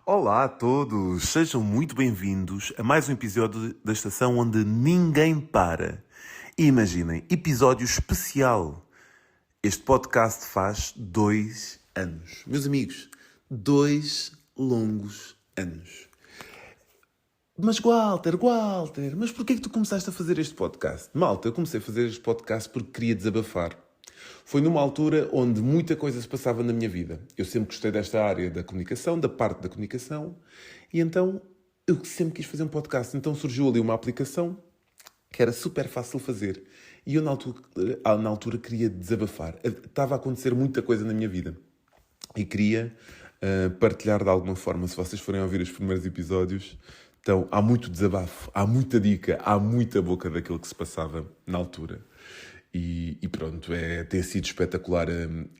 Olá a todos, sejam muito bem-vindos a mais um episódio da estação onde ninguém para. E imaginem, episódio especial. Este podcast faz 2 anos. Meus amigos, 2 longos anos. Mas Walter, mas porquê que tu começaste a fazer este podcast? Malta, eu comecei a fazer este podcast porque queria desabafar. Foi numa altura onde muita coisa se passava na minha vida. Eu sempre gostei desta área da comunicação, da parte da comunicação, e então eu sempre quis fazer um podcast. Então surgiu ali uma aplicação que era super fácil de fazer. E eu na altura queria desabafar. Estava a acontecer muita coisa na minha vida. E queria partilhar de alguma forma. Se vocês forem ouvir os primeiros episódios, então há muito desabafo, há muita dica, há muita boca daquilo que se passava na altura. E pronto, tem sido espetacular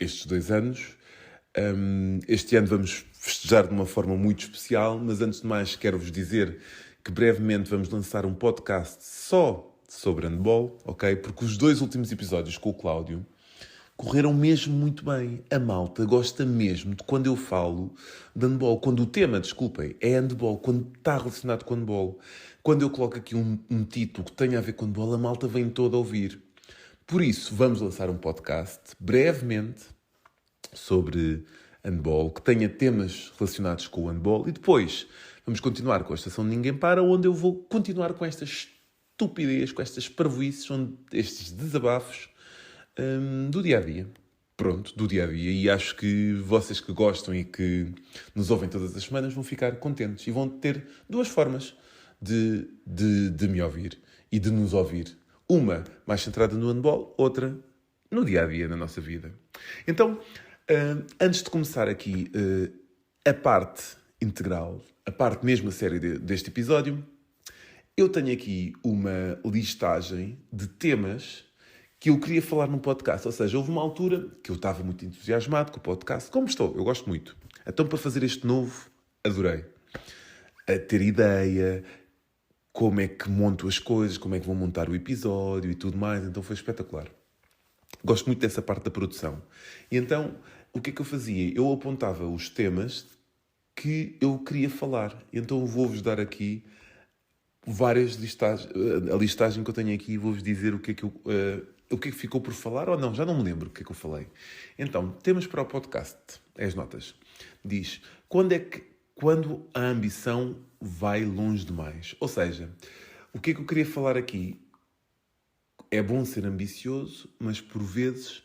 estes 2 anos. Este ano vamos festejar de uma forma muito especial, mas antes de mais quero-vos dizer que brevemente vamos lançar um podcast só sobre handball, ok? Porque os 2 últimos episódios com o Cláudio correram mesmo muito bem. A malta gosta mesmo de quando eu falo de handball. Quando o tema, desculpem, é handball. Quando está relacionado com handball. Quando eu coloco aqui um título que tenha a ver com handball, a malta vem toda a ouvir. Por isso, vamos lançar um podcast brevemente sobre handball, que tenha temas relacionados com o handball. E depois vamos continuar com a Estação de Ninguém Para, onde eu vou continuar com esta estupidez, com estas parvoíces, estes desabafos do dia-a-dia. Pronto, do dia-a-dia. E acho que vocês que gostam e que nos ouvem todas as semanas vão ficar contentes e vão ter 2 formas de me ouvir e de nos ouvir. Uma mais centrada no handball, outra no dia-a-dia, na nossa vida. Então, antes de começar aqui a parte integral, a parte mesmo a sério deste episódio, eu tenho aqui uma listagem de temas que eu queria falar num podcast. Ou seja, houve uma altura que eu estava muito entusiasmado com o podcast. Como estou? Eu gosto muito. Então, para fazer este novo, adorei. A ter ideia, como é que monto as coisas, como é que vou montar o episódio e tudo mais. Então, foi espetacular. Gosto muito dessa parte da produção. E então, o que é que eu fazia? Eu apontava os temas que eu queria falar. E então, vou-vos dar aqui várias listagens, a listagem que eu tenho aqui, e vou-vos dizer o que é que ficou por falar, ou não, já não me lembro o que é que eu falei. Então, temas para o podcast, é as notas. Diz, quando a ambição vai longe demais? Ou seja, o que é que eu queria falar aqui? É bom ser ambicioso, mas por vezes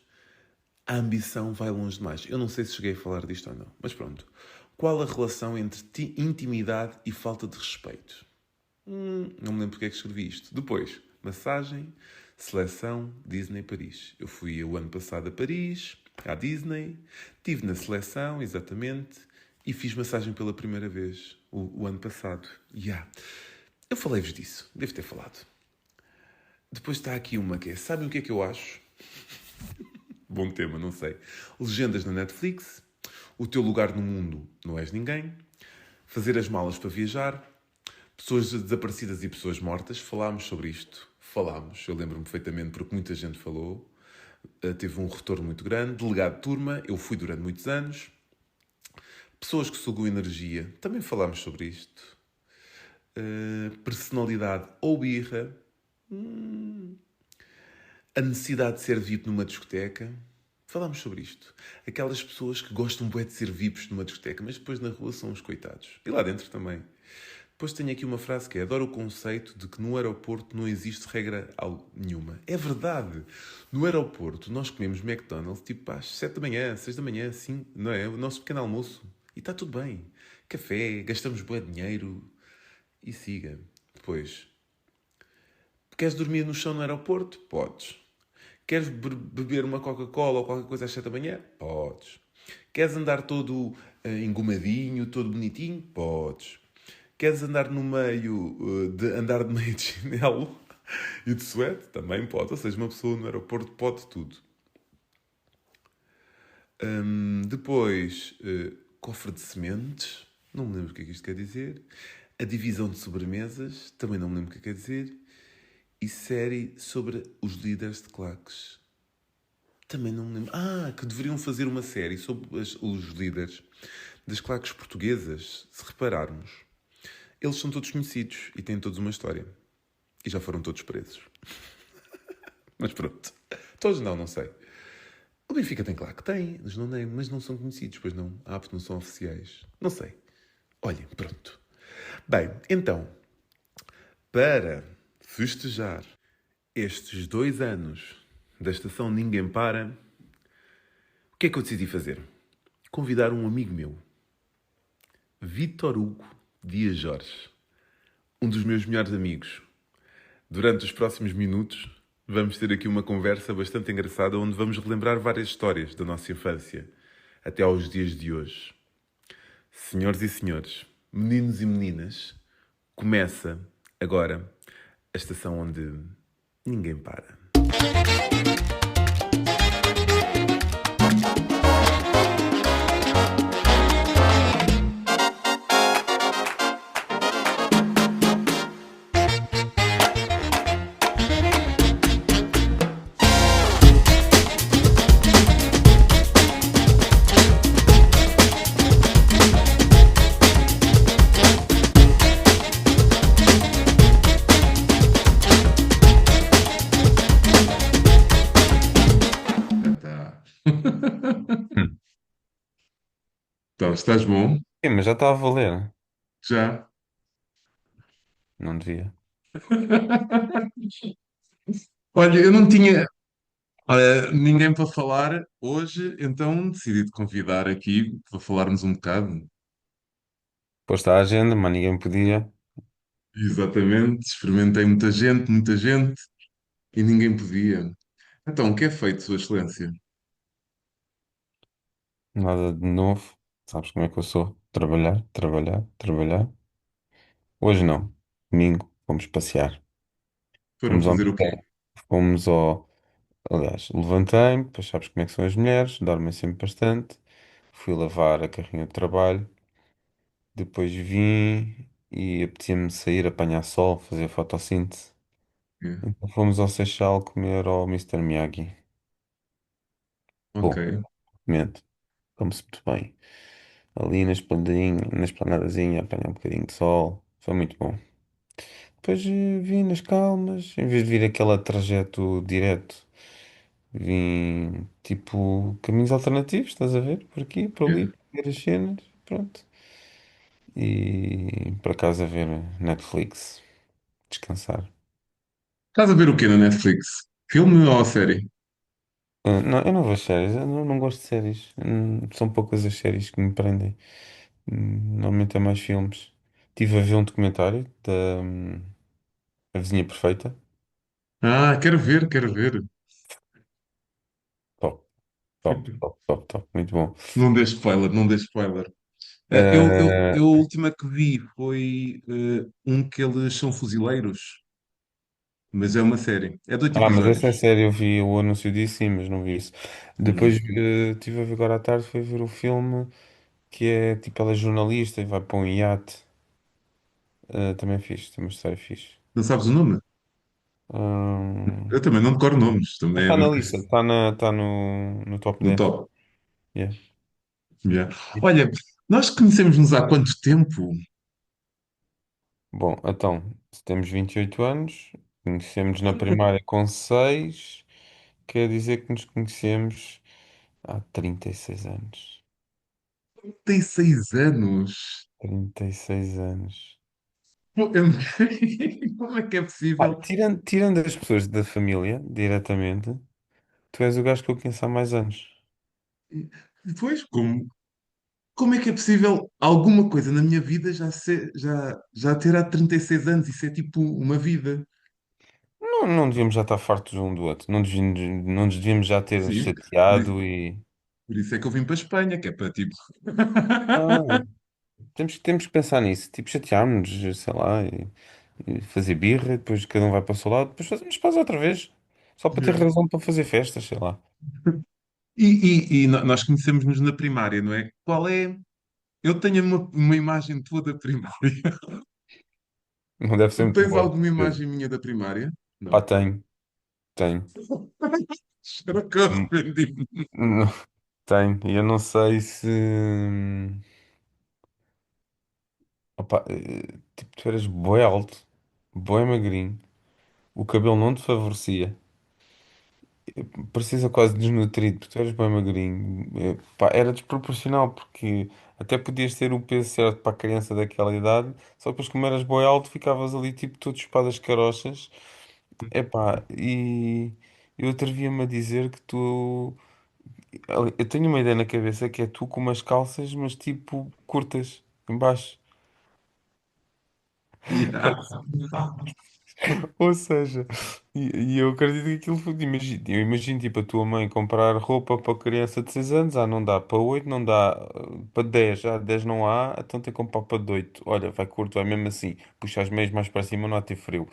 a ambição vai longe demais. Eu não sei se cheguei a falar disto ou não, mas pronto. Qual a relação entre intimidade e falta de respeito? Não me lembro porque é que escrevi isto. Depois, massagem, seleção, Disney, Paris. Eu fui o ano passado a Paris, à Disney, estive na seleção, exatamente, e fiz massagem pela primeira vez o ano passado. Eu falei-vos disso, devo ter falado. Depois está aqui uma que é, sabem o que é que eu acho? Bom tema, não sei. Legendas na Netflix, o teu lugar no mundo não és ninguém, fazer as malas para viajar, pessoas desaparecidas e pessoas mortas. Falámos sobre isto. Eu lembro-me perfeitamente porque muita gente falou. Teve um retorno muito grande. Delegado de turma, eu fui durante muitos anos. Pessoas que sugam energia, também falámos sobre isto. Personalidade ou birra. A necessidade de ser VIP numa discoteca. Falámos sobre isto. Aquelas pessoas que gostam bué de ser VIPs numa discoteca, mas depois na rua são os coitados. E lá dentro também. Depois tenho aqui uma frase que é: adoro o conceito de que no aeroporto não existe regra nenhuma. É verdade. No aeroporto nós comemos McDonald's tipo às 7 da manhã, 6 da manhã, assim, não é? O nosso pequeno almoço. E está tudo bem. Café, gastamos bué dinheiro. E siga. Depois, queres dormir no chão no aeroporto? Podes. Queres beber uma Coca-Cola ou qualquer coisa às 7 da manhã? Podes. Queres andar todo engomadinho, todo bonitinho? Podes. Queres andar no meio andar de meio de chinelo e de suéte? Também pode. Ou seja, uma pessoa no aeroporto pode tudo. Depois, cofre de sementes. Não me lembro o que é que isto quer dizer. A divisão de sobremesas. Também não me lembro o que quer dizer. E série sobre os líderes de claques. Também não me lembro. Ah, que deveriam fazer uma série sobre os líderes das claques portuguesas. Se repararmos, eles são todos conhecidos e têm todos uma história. E já foram todos presos. Mas pronto. Todos não, não sei. O Benfica tem, claro que tem, mas não são conhecidos, pois não. Ah, porque não são oficiais. Não sei. Olhem, pronto. Bem, então, para festejar estes 2 anos da estação Ninguém Para, o que é que eu decidi fazer? Convidar um amigo meu, Vítor Hugo Dias Jorge, um dos meus melhores amigos. Durante os próximos minutos, vamos ter aqui uma conversa bastante engraçada onde vamos relembrar várias histórias da nossa infância até aos dias de hoje. Senhoras e senhores, meninos e meninas, começa agora a estação onde ninguém para. Já está. Hum. Então, estás bom? Sim, mas já está a valer. Já? Não devia. Olha, eu não tinha ninguém para falar hoje, então decidi te convidar aqui para falarmos um bocado. Posto a agenda, mas ninguém podia. Exatamente, experimentei muita gente e ninguém podia. Então, o que é feito, Sua Excelência? Nada de novo. Sabes como é que eu sou? Trabalhar, trabalhar, trabalhar. Hoje não. Domingo, fomos passear. Foram Fomos ao fazer o quê? motel. Fomos ao. Aliás, levantei-me, pois sabes como é que são as mulheres, dormem sempre bastante. Fui lavar a carrinha de trabalho. Depois vim e apetecia-me sair, apanhar sol, fazer fotossíntese. É. Então fomos ao Seixal comer ao Mister Miyagi. Ok. Bom, comento. Come-se muito bem. Ali na esplanadazinha, apanhar um bocadinho de sol. Foi muito bom. Depois vim nas calmas, em vez de vir aquele trajeto direto, vim tipo caminhos alternativos, estás a ver? Por aqui, por ali, É. por ver as cenas, pronto. E para casa ver Netflix, descansar. Estás a ver o quê na Netflix? Filme ou série? Não, eu não vejo séries, eu não gosto de séries. São poucas as séries que me prendem. Normalmente é mais filmes. Estive a ver um documentário da A Vizinha Perfeita. Ah, quero ver. Top, top, top, top, top. Muito bom. Não dê spoiler, não dê spoiler. Eh, A última que vi foi um que eles são fuzileiros, mas é uma série. É de 8 mas essa é episódios. série, eu vi o anúncio disso, sim, mas não vi isso. Depois Hum. estive a ver agora à tarde, foi ver o filme que é tipo ela é jornalista e vai para um iate. Também é fixe, tem uma história fixe. Não sabes o nome? Hum, Eu também não decoro nomes, mas também é está na uma lista, coisa está no top no 10. top. Yeah. Yeah. Olha, nós conhecemos-nos há quanto tempo? Bom, então, se temos 28 anos, conhecemos na primária com 6, quer dizer que nos conhecemos há 36 anos. Tem 6 anos. 36 anos. Pô, Como é que é Ah, possível? tirando as pessoas da família, diretamente, tu és o gajo que eu conheço há mais anos. Depois, como é que é possível alguma coisa na minha vida já ter há 36 anos? Isso é tipo uma vida. Não devíamos já estar fartos um do outro. Não nos devíamos já ter Sim, por isso, chateado e. por isso é que eu vim para a Espanha, que é para tipo. Ah, temos que pensar nisso. Tipo, chatearmos-nos, sei lá, e fazer birra, e depois cada um vai para o seu lado, depois fazemos paz outra vez. Só para ter razão para fazer festas, sei lá. Nós conhecemos-nos na primária, não é? Qual é? Eu tenho uma imagem tua da primária. Não deve ser Tu muito tens boa. alguma imagem minha da primária? Pá, Não. tenho. Espero que eu Hum, arrependi-me. não, Tenho. E eu não sei se. Opa, tipo, tu eras bué alto, bué magrinho, o cabelo não te favorecia. Precisa quase desnutrido, porque tu eras bem magrinho. Pá, era desproporcional, porque até podias ter o peso certo para a criança daquela idade, só que depois, como eras boi alto, ficavas ali tipo todo chupado as carochas. Epá, e eu atrevia-me a dizer que tu. Eu tenho uma ideia na cabeça que é tu com umas calças, mas tipo curtas, em baixo. Yeah. Ou seja, e eu acredito que aquilo foi. Eu imagino tipo a tua mãe comprar roupa para criança de 6 anos, não dá para 8 não dá para 10 10 não há, então tem que comprar para 8. Olha, vai curto, vai mesmo assim, puxa as meias mais para cima, não há ter frio.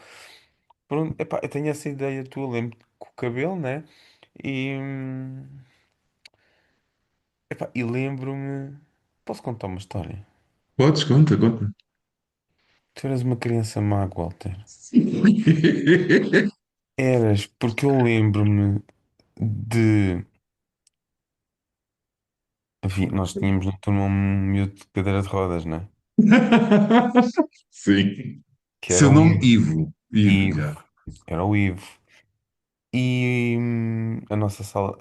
Pronto, epá, eu tenho essa ideia tua, lembro com o cabelo, né? E, epá, e lembro-me. Posso contar uma história? Podes, conta, conta. Tu eras uma criança má, Walter. Eras, porque eu lembro-me de. Nós tínhamos na turma um miúdo de cadeira de rodas, né? Sim. Que era Seu o nome, Ivo. Ivo. Ivo, Ivo. já. Era o Ivo. E a nossa sala.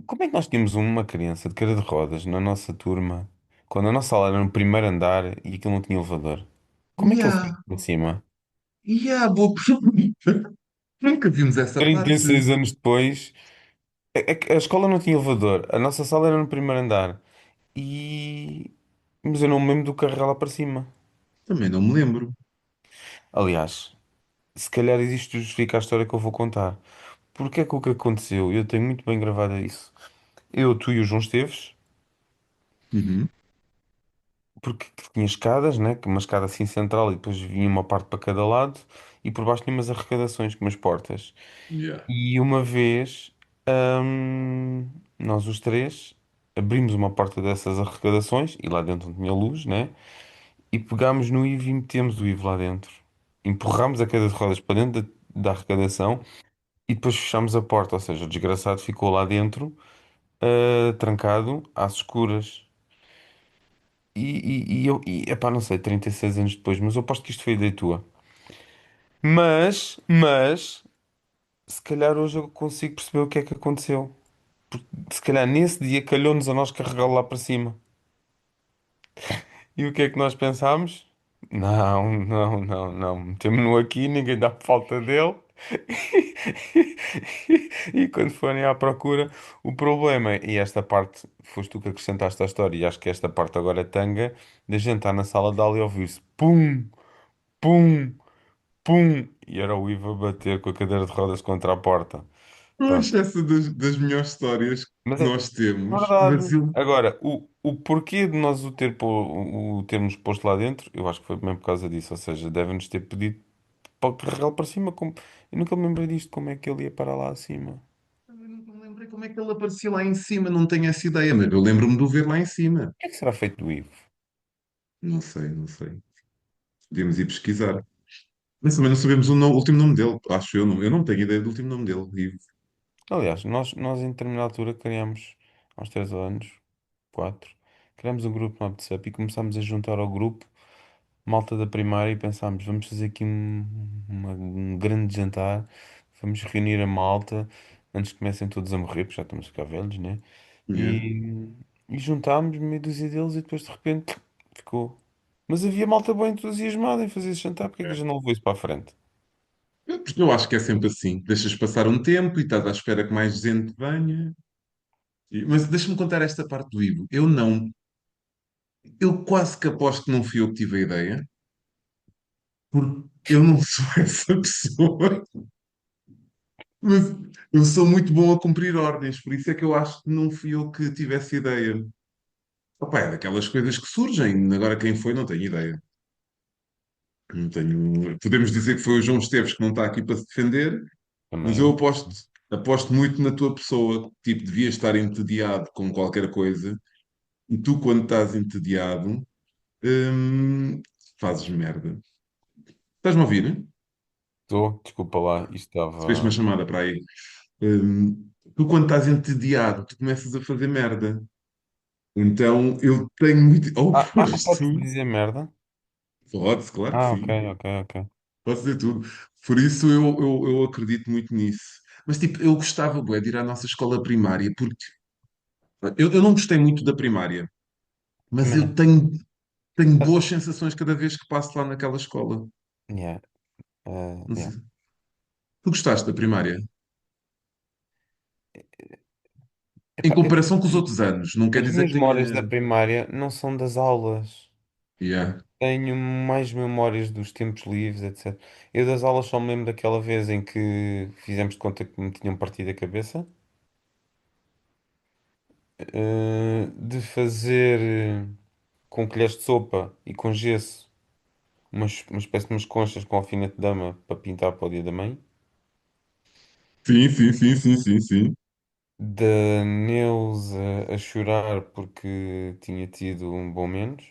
Como é que nós tínhamos uma criança de cadeira de rodas na nossa turma quando a nossa sala era no primeiro andar e aquilo não tinha elevador? Como é que ele Yeah, foi para cima? yeah, boa pergunta. Nunca vimos essa Trinta e parte. seis anos depois, a escola não tinha elevador, a nossa sala era no primeiro andar. E. Mas eu não me lembro do carro lá para cima. Também não me lembro. Aliás, se calhar isto justifica a história que eu vou contar. Porque é que o que aconteceu? Eu tenho muito bem gravado isso. Eu, tu e o João Esteves, Uhum. porque tinha escadas, né? Que uma escada assim central e depois vinha uma parte para cada lado e por baixo tinha umas arrecadações com umas portas. Yeah. E uma vez, nós os três abrimos uma porta dessas arrecadações e lá dentro não tinha luz, né? E pegámos no Ivo e metemos o Ivo lá dentro. Empurrámos a cadeira de rodas para dentro da arrecadação e depois fechámos a porta, ou seja, o desgraçado ficou lá dentro, trancado, às escuras. Epá, não sei, 36 anos depois, mas eu aposto que isto foi ideia tua. Mas, se calhar hoje eu consigo perceber o que é que aconteceu. Se calhar nesse dia calhou-nos a nós carregá-lo lá para cima. E o que é que nós pensámos? Não, não, não, não. Metemos-no aqui, ninguém dá falta dele. E quando forem à procura, o problema, e esta parte foste tu que acrescentaste à história, e acho que esta parte agora é tanga, da gente estar na sala de aula e ouvir-se pum, pum, pum, e era o Ivo a bater com a cadeira de rodas contra a porta. Eu Pronto. acho essa das melhores histórias que Mas é nós temos, mas verdade. eu Agora, o porquê de nós o termos posto lá dentro, eu acho que foi mesmo por causa disso. Ou seja, devem-nos ter pedido para carregá-lo para cima. Eu nunca me lembrei disto, como é que ele ia para lá acima. também nunca me lembrei como é que ele apareceu lá em cima, não tenho essa ideia, mas eu lembro-me de o ver lá em cima. O que é que será feito do Ivo? Não sei, não sei. Podíamos ir pesquisar. Mas também não sabemos o último nome dele, acho eu. Eu não tenho ideia do último nome dele. Ivo. Aliás, nós em determinada altura criamos, há uns 3 anos, 4 criamos um grupo no WhatsApp e começámos a juntar ao grupo malta da primária e pensámos, vamos fazer aqui um grande jantar, vamos reunir a malta antes que comecem todos a morrer, porque já estamos a ficar velhos, né? Yeah. E juntámos meia dúzia deles e depois de repente ficou. Mas havia malta bem entusiasmada em fazer esse jantar, porque é que a gente não levou isso para a frente? Porque eu acho que é sempre assim. Deixas passar um tempo e estás à espera que mais gente venha. Mas deixa-me contar esta parte do Ivo. Eu não. Eu quase que aposto que não fui eu que tive a ideia, porque eu não sou essa pessoa. Mas eu sou muito bom a cumprir ordens, por isso é que eu acho que não fui eu que tive essa ideia. Opa, é daquelas coisas que surgem. Agora quem foi, não tenho ideia. Não tenho. Podemos dizer que foi o João Esteves que não está aqui para se defender, mas eu Também. aposto muito na tua pessoa. Tipo, devias estar entediado com qualquer coisa, e tu, quando estás entediado, hum, fazes merda. Estás-me a ouvir? Estou, desculpa lá, isto Se fez uma estava. chamada para aí. Hum, tu quando estás entediado, tu começas a fazer merda. Então eu tenho muito. Ou Pode-se sim, dizer merda? pode-se, claro que Ok, sim. ok, ok. Posso dizer tudo. Por isso eu acredito muito nisso. Mas tipo, eu gostava, bué, de ir à nossa escola primária, porque eu não gostei muito da primária, mas Também eu não. tenho Ah, boas sensações cada vez que passo lá naquela escola. yeah, Não yeah. sei. Tu gostaste da primária? Em Epá, comparação com os outros anos, não quer as dizer minhas que memórias da tenha. primária não são das aulas. Yeah. Tenho mais memórias dos tempos livres, etc. Eu das aulas só me lembro daquela vez em que fizemos de conta que me tinham partido a cabeça. De fazer com colheres de sopa e com gesso uma espécie de umas conchas com alfinete de dama para pintar para o dia da mãe. Sim, sim, sim, sim, sim, sim. Da Neuza a chorar porque tinha tido um bom menos.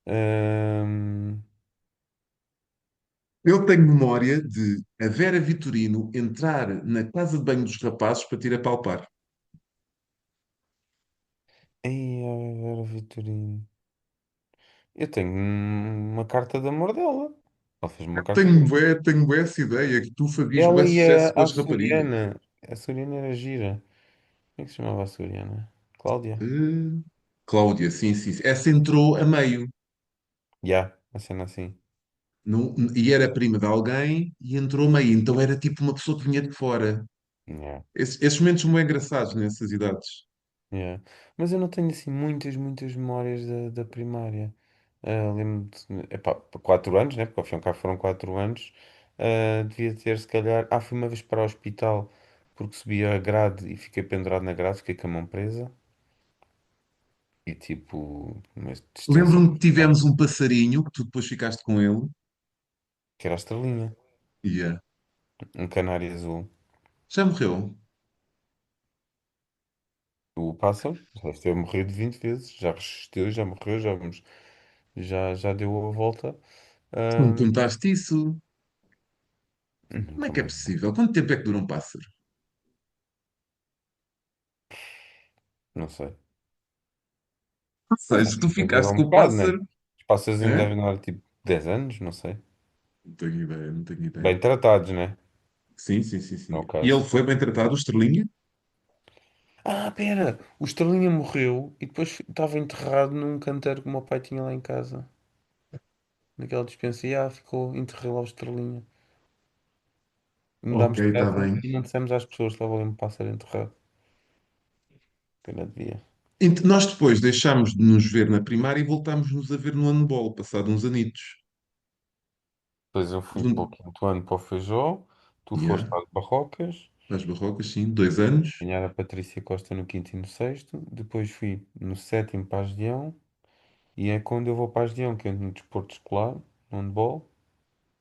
Ahm, Eu tenho memória de a Vera Vitorino entrar na casa de banho dos rapazes para te ir apalpar. Ai, a Vera Vitorino. Eu tenho uma carta de amor dela. Ela fez uma carta de amor. Tenho bué essa ideia que tu fazias Ela bué e sucesso com a as raparigas. Açoriana. A Açoriana era gira. Como é que se chamava a Açoriana? Cláudia? Eh, Cláudia, sim, sim, sim. Essa entrou a meio. Já, uma cena assim. E era prima de alguém e entrou a meio. Então era tipo uma pessoa que vinha de fora. Yeah, Esses momentos são bem engraçados nessas idades. yeah. Mas eu não tenho assim muitas memórias da primária. Lembro de, epá, 4 anos, né? Porque ao fim e ao cabo foram 4 anos. Devia ter se calhar. Fui uma vez para o hospital porque subi a grade e fiquei pendurado na grade, fiquei com a mão presa. E tipo, uma distensão, Lembro-me que tivemos um passarinho que tu depois ficaste com ele. que era a estrelinha, Yeah. um canário azul. Já morreu. O pássaro, já deve ter morrido 20 vezes, já resistiu, já morreu, já deu a volta. Não me Ahm, contaste isso. Como é nunca que é mais. possível? Quanto tempo é que dura um pássaro? Não sei. Ou Mas seja, tu deve durar ficaste um com o bocado, né? pássaro. Os pássaros ainda Hã? devem durar tipo 10 anos, não sei. Não tenho ideia, não tenho Bem ideia. tratados, né? Sim, sim, sim, É sim. o E ele caso. foi bem tratado, o Estrelinha? Pera, o Estrelinha morreu e depois estava enterrado num canteiro que o meu pai tinha lá em casa. Naquela despensa. E ficou enterrado lá o Estrelinha. Ok, Mudámos de está casa bem. e não dissemos às pessoas que estava ali um pássaro enterrado. Que eu não devia. Nós depois deixámos de nos ver na primária e voltámos-nos a ver no handball, passado uns anitos. Depois eu fui para o Do- quinto ano para o Feijó, tu foste Yeah, para as Barrocas, às Barrocas, sim, 2 anos. ganhar a Patrícia Costa no quinto e no sexto, depois fui no sétimo para a Gedeão, e é quando eu vou para a Gedeão que entro no desporto escolar, no handball,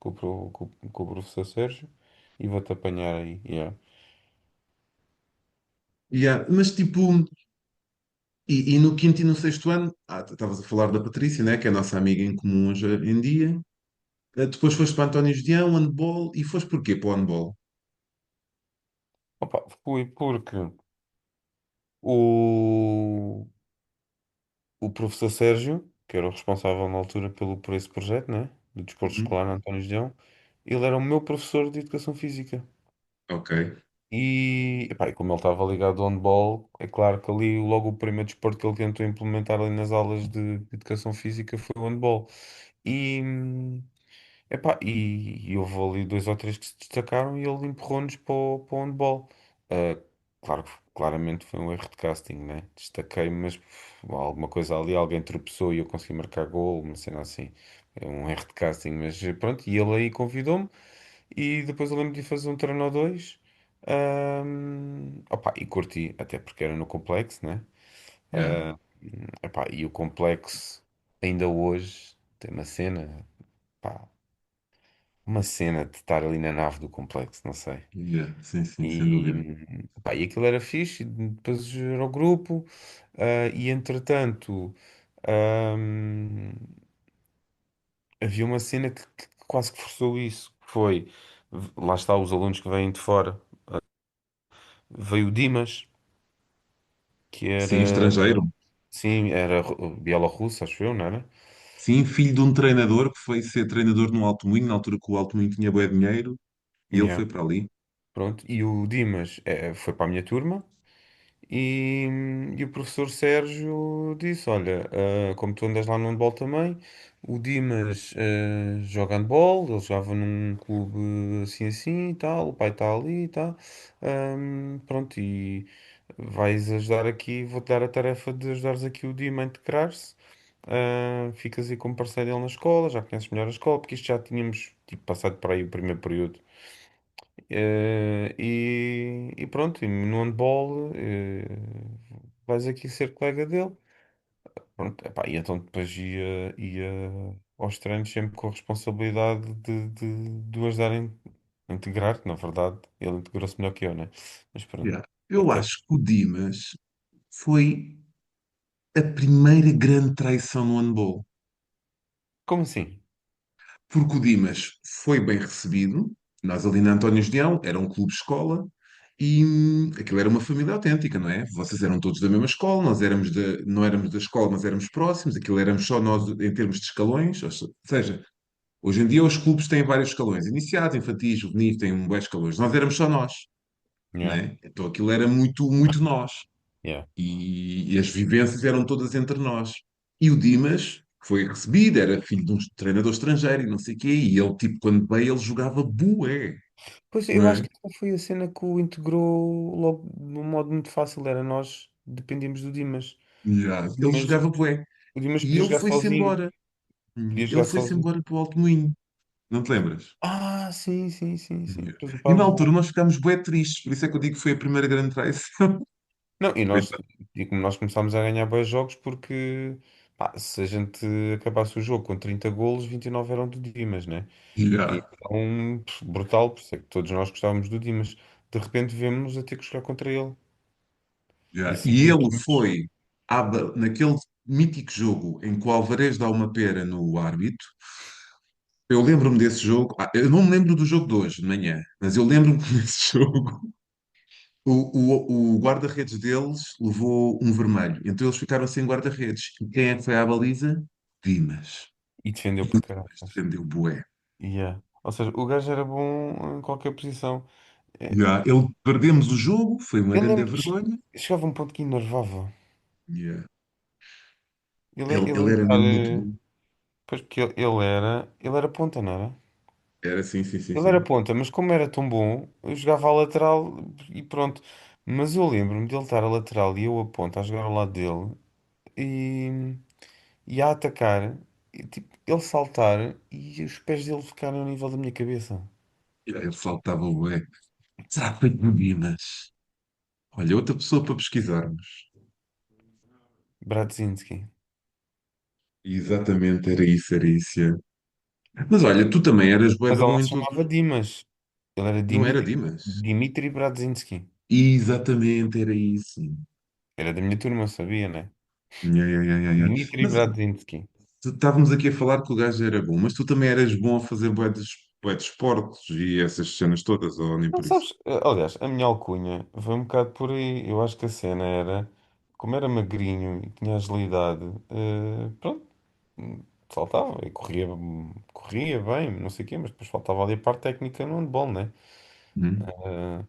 com o professor Sérgio, e vou-te apanhar aí. Yeah. Yeah, mas tipo, e no quinto e no sexto ano, estavas a falar da Patrícia, né, que é a nossa amiga em comum hoje em dia. Depois foste para António Gedeão, handball, e foste porquê para o handball? Opa, fui porque o, o professor Sérgio, que era o responsável na altura por esse projeto, né, do desporto Uhum. escolar no António Gedeão, ele era o meu professor de educação física. Ok. Epá, e como ele estava ligado ao handball, é claro que ali logo o primeiro desporto que ele tentou implementar ali nas aulas de educação física foi o handball. E, e houve ali dois ou três que se destacaram e ele empurrou-nos para o handball. Ah, claro, claramente foi um erro de casting, né? Destaquei, mas alguma coisa ali, alguém tropeçou e eu consegui marcar gol, uma cena assim. É um erro de casting, mas pronto, e ele aí convidou-me. E depois eu lembro de fazer um treino ou dois. Opa, e curti, até porque era no complexo, né? Yeah. E o complexo ainda hoje tem uma cena de estar ali na nave do complexo, não sei. Yeah. Sim, sim, sem E, dúvida. e aquilo era fixe, e depois era o grupo, e entretanto, ahm, havia uma cena que quase que forçou isso, que foi. Lá está os alunos que vêm de fora. Veio o Dimas, que Sim, era, estrangeiro. sim, era bielorrusso, acho eu, não era? Sim, filho de um treinador que foi ser treinador no Alto Minho, na altura que o Alto Minho tinha bué dinheiro, e ele Yeah. foi para ali. Pronto. E o Dimas foi para a minha turma. E, e o professor Sérgio disse: Olha, como tu andas lá no handball também, o Dimas joga handball, ele jogava num clube assim assim e tal, o pai está ali e tal. Pronto, e vais ajudar aqui, vou-te dar a tarefa de ajudares aqui o Dima a integrar-se. Ficas aí como parceiro dele na escola, já conheces melhor a escola, porque isto já tínhamos tipo, passado para aí o primeiro período. E pronto, e no handball vais aqui ser colega dele. Pronto, epá, e então depois ia aos treinos sempre com a responsabilidade de o ajudar a integrar, na verdade, ele integrou-se melhor que eu, né? Mas pronto, Yeah. Eu até. acho que o Dimas foi a primeira grande traição no handball. Como assim? Porque o Dimas foi bem recebido. Nós ali na António Gedeão, era um clube-escola, e aquilo era uma família autêntica, não é? Vocês eram todos da mesma escola, nós éramos não éramos da escola, mas éramos próximos, aquilo éramos só nós em termos de escalões, ou seja, hoje em dia os clubes têm vários escalões, iniciados, infantis, juvenis, têm um bué escalões. Nós éramos só nós, não Yeah, é? Então aquilo era muito, muito nós. yeah. E as vivências eram todas entre nós. E o Dimas foi recebido, era filho de um treinador estrangeiro e não sei o quê, e ele, tipo, quando veio, ele jogava bué, Pois não eu acho é? que essa foi a cena que o integrou logo de um modo muito fácil, era nós dependíamos do Dimas. Yeah. Ele Mas jogava bué. o Dimas E podia ele jogar foi-se sozinho. embora. Podia Ele jogar foi-se sozinho. embora para o Alto Moinho. Não te lembras? Ah, sim, sim, sim, sim. Yeah. Depois o E pai na altura levou. nós ficámos bué tristes, por isso é que eu digo que foi a primeira grande traição. Não, e nós, Coitado. e como nós começámos a ganhar bons jogos porque pá, se a gente acabasse o jogo com 30 golos, 29 eram do Dimas, né? Yeah. E então, brutal, por isso é que todos nós gostávamos do Dimas. De repente vemos-nos a ter que jogar contra ele. E Yeah. assim E ele muitos. foi naquele mítico jogo em que o Alvarez dá uma pera no árbitro. Eu lembro-me desse jogo. Eu não me lembro do jogo de hoje, de manhã, mas eu lembro-me que nesse jogo o guarda-redes deles levou um vermelho. Então eles ficaram sem guarda-redes. E quem é que foi à baliza? Dimas. E defendeu E o por Dimas caraças. defendeu bué. Yeah. Ou seja, o gajo era bom em qualquer posição. É, Yeah. Perdemos o jogo, foi uma eu grande lembro, vergonha. chegava a um ponto que enervava. Yeah. Eu Ele lembro de era estar. mesmo muito bom. Pois porque ele era ponta, não era? Era sim, sim, sim, Ele era sim. ponta, mas como era tão bom, eu jogava a lateral e pronto. Mas eu lembro-me dele estar a lateral e eu a ponta a jogar ao lado dele e, e a atacar, e, tipo, ele saltar e os pés dele ficarem ao nível da minha cabeça. Yeah, ele faltava bué. Será que foi de Dimas? Olha, outra pessoa para pesquisarmos. Bradzinski. Exatamente, era isso, era isso. Yeah. Mas olha, tu também eras bué Mas ele bom não em se todos chamava os... Dimas. Ele era Não era Dimas? Dimitri Bradzinski. Exatamente, era isso. Era da minha turma, eu sabia, né? Yeah, yeah, yeah, yeah, yeah. Dimitri Mas Bradzinski. estávamos aqui a falar que o gajo era bom, mas tu também eras bom a fazer bué de esportes e essas cenas todas, ou nem Não por isso? sabes, aliás, a minha alcunha foi um bocado por aí. Eu acho que a cena era, como era magrinho e tinha agilidade, pronto, saltava e corria bem, não sei o quê, mas depois faltava ali a parte técnica no handball, né? Hum. Uh,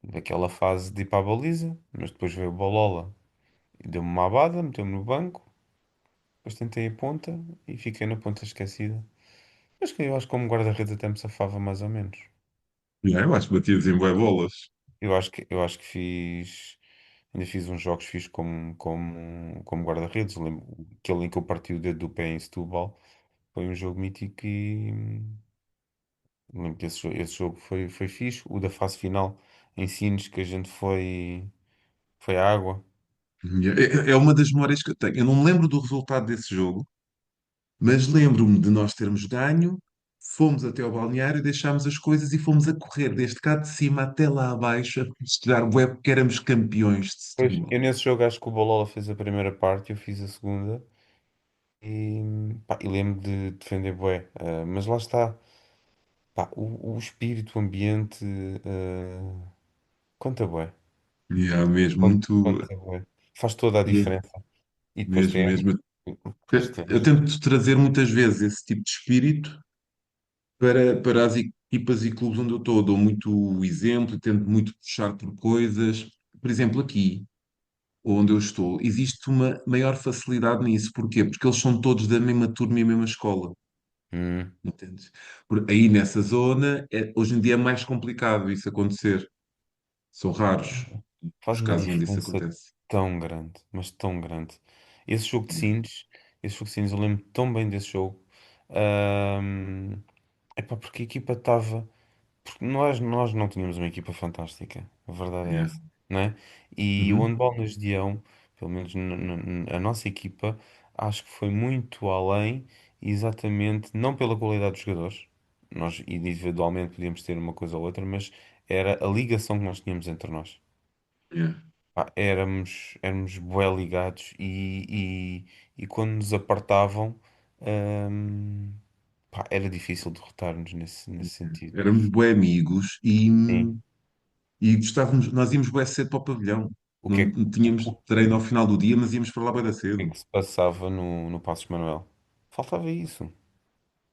Daquela fase de ir para a baliza, mas depois veio o Bolola e deu-me uma abada, meteu-me no banco, depois tentei a ponta e fiquei na ponta esquecida. Mas que eu acho que como guarda-redes até me safava mais ou menos. Yeah, eu acho que batias em bué bolas. Eu acho que ainda fiz uns jogos fiz como guarda-redes. Lembro, aquele em que eu parti o dedo do pé em Setúbal foi um jogo mítico e lembro que esse jogo foi fixe. O da fase final em Sines que a gente foi à água. Yeah. É uma das memórias que eu tenho. Eu não me lembro do resultado desse jogo, mas lembro-me de nós termos ganho, fomos até ao balneário, deixámos as coisas e fomos a correr desde cá de cima até lá abaixo a festejar bué porque éramos campeões de Pois, Setúbal. eu nesse jogo acho que o Bolola fez a primeira parte, eu fiz a segunda e, pá, e lembro de defender bué. Mas lá está. Pá, o espírito, o ambiente, conta bué. E há mesmo Conta, muito. conta bué. Faz toda a me- diferença. E depois Mesmo, temos, mesmo. depois Eu temos. tento trazer muitas vezes esse tipo de espírito para as equipas e clubes onde eu estou. Dou muito exemplo, tento muito puxar por coisas. Por exemplo, aqui onde eu estou, existe uma maior facilidade nisso. Porquê? Porque eles são todos da mesma turma e a mesma escola. Hum, Entendes? Aí nessa zona, hoje em dia é mais complicado isso acontecer. São raros faz os uma casos onde isso diferença acontece. tão grande, mas tão grande. Esse jogo de Yeah. Sines, esse jogo de Sines, eu lembro tão bem desse jogo. Ahm, epá, porque a equipa estava. Porque nós não tínhamos uma equipa fantástica, a verdade é Yeah. essa, não é? E o Uhum. handball no Gideão, pelo menos a nossa equipa, acho que foi muito além, exatamente, não pela qualidade dos jogadores, nós individualmente podíamos ter uma coisa ou outra, mas era a ligação que nós tínhamos entre nós. Yeah. Pá, éramos bué ligados e quando nos apartavam, hum, pá, era difícil derrotar-nos nesse sentido. Éramos bué amigos Sim. e gostávamos, nós íamos bué cedo para o pavilhão. O que é Não tínhamos o treino ao final do dia, mas íamos para lá bué da que é cedo. que se passava no Passos Manuel? Faltava isso.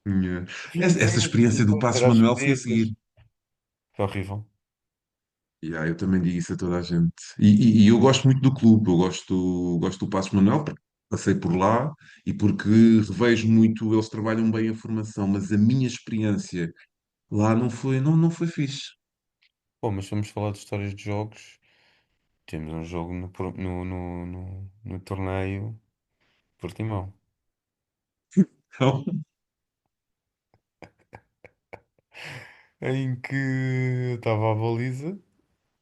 Yeah. Essa 20 experiência do pessoas a Passos tirar as Manuel foi a cabeças. seguir. Foi horrível. Yeah, eu também digo isso a toda a gente. E eu gosto muito do clube, eu gosto do Passos Manuel, porque passei por lá e porque revejo muito, eles trabalham bem a formação, mas a minha experiência lá não foi fixe. Pô, mas vamos falar de histórias de jogos. Temos um jogo no torneio Portimão, Então, em que eu estava à baliza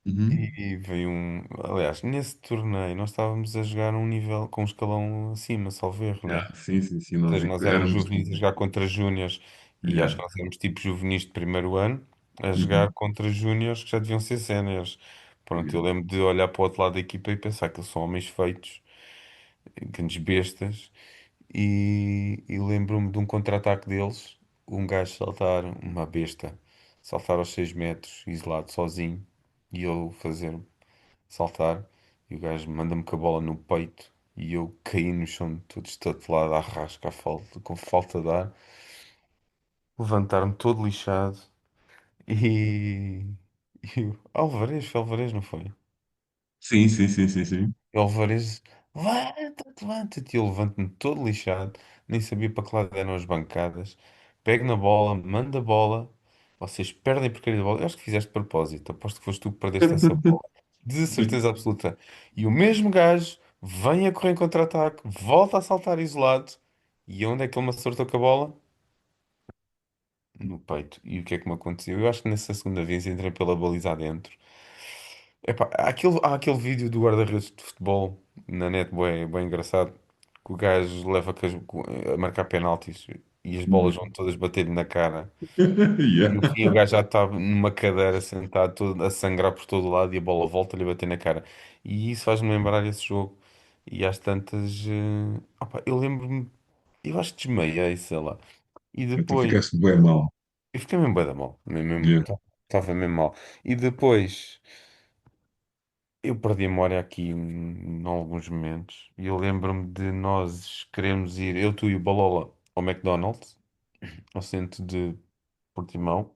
uhum. e veio um. Aliás, nesse torneio nós estávamos a jogar um nível com um escalão acima, salvo erro, né? Yeah, sim, sim, sim, Ou nós seja, nós éramos éramos. juvenis a jogar contra júniores e acho Yeah. que nós éramos tipo juvenis de primeiro ano a jogar Uhum. contra júniores que já deviam ser séniores. Pronto, eu lembro de olhar para o outro lado da equipa e pensar que eles são homens feitos, grandes bestas, e lembro-me de um contra-ataque deles, um gajo saltar, uma besta, saltar aos 6 metros, isolado, sozinho, e eu fazer saltar, e o gajo manda-me com a bola no peito. E eu caí no chão todo estatelado à rasca, com falta de ar, levantar-me todo lixado e, e foi Alvarez, não foi? Sim, sim, sim, sim, sim. E o Alvarez, levanta-te, levanta-te, e eu levanto-me todo lixado, nem sabia para que lado eram as bancadas, pego na bola, mando a bola, vocês perdem a porcaria da bola, eu acho que fizeste de propósito, aposto que foste tu que perdeste essa bola, de certeza absoluta. E o mesmo gajo vem a correr em contra-ataque, volta a saltar isolado, e onde é que ele me acertou com a bola? No peito. E o que é que me aconteceu? Eu acho que nessa segunda vez entrei pela baliza adentro. Epá, há aquele vídeo do guarda-redes de futebol na net, bem, bem engraçado, que o gajo leva a marcar penaltis e as bolas vão todas bater-lhe na cara. E Yeah. no fim o gajo já está numa cadeira sentado a sangrar por todo lado e a bola volta-lhe a bater na cara. E isso faz-me lembrar esse jogo. E às tantas, opá, eu lembro-me, eu acho que desmaiei, sei lá. E Tu depois, ficaste bem mal. eu fiquei mesmo bué da mal, Yeah. estava mesmo mal. E depois. Eu perdi a memória aqui em alguns momentos e eu lembro-me de nós queremos ir, eu, tu e o Balola, ao McDonald's, ao centro de Portimão.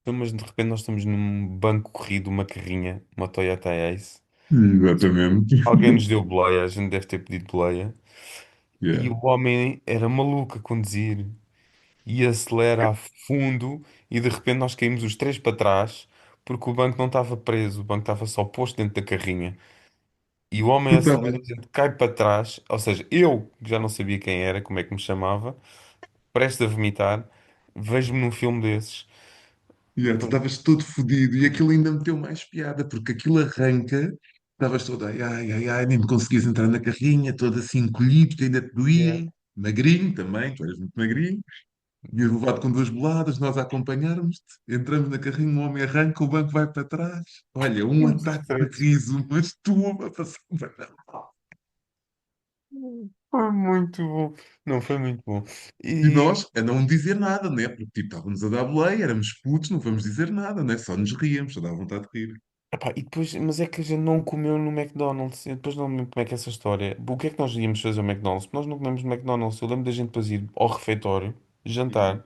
Então, mas de repente nós estamos num banco corrido, uma carrinha, uma Toyota Ace. Exatamente. Alguém nos deu boleia, a gente deve ter pedido boleia. E Yeah. o homem era maluco a conduzir e acelera a fundo e de repente nós caímos os três para trás porque o banco não estava preso, o banco estava só posto dentro da carrinha. E o homem Tu estavas, acelera, a gente cai para trás, ou seja, eu, que já não sabia quem era, como é que me chamava, prestes a vomitar, vejo-me num filme desses. yeah, tu estavas todo fodido e aquilo ainda meteu mais piada, porque aquilo arranca, estavas todo ai, ai, ai, ai, nem conseguias entrar na carrinha, todo assim encolhido, que ainda te Yeah. doía, magrinho também, tu eras muito magrinho. Tinhas levado com duas boladas, nós a acompanharmos-te. Entramos na carrinha, um homem arranca, o banco vai para trás. Olha, um E os ataque de três. riso, mas tu a passar para Foi muito bom. Não, foi muito bom. E E, nós a não dizer nada, né? Porque tipo, estávamos a dar boleia, éramos putos, não vamos dizer nada, né? Só nos ríamos, só dá vontade de rir. epá, e depois, mas é que a gente não comeu no McDonald's. Eu depois não me lembro como é que é essa história. O que é que nós íamos fazer ao McDonald's? Nós não comemos no McDonald's. Eu lembro da gente depois ir ao refeitório, Sim. jantar,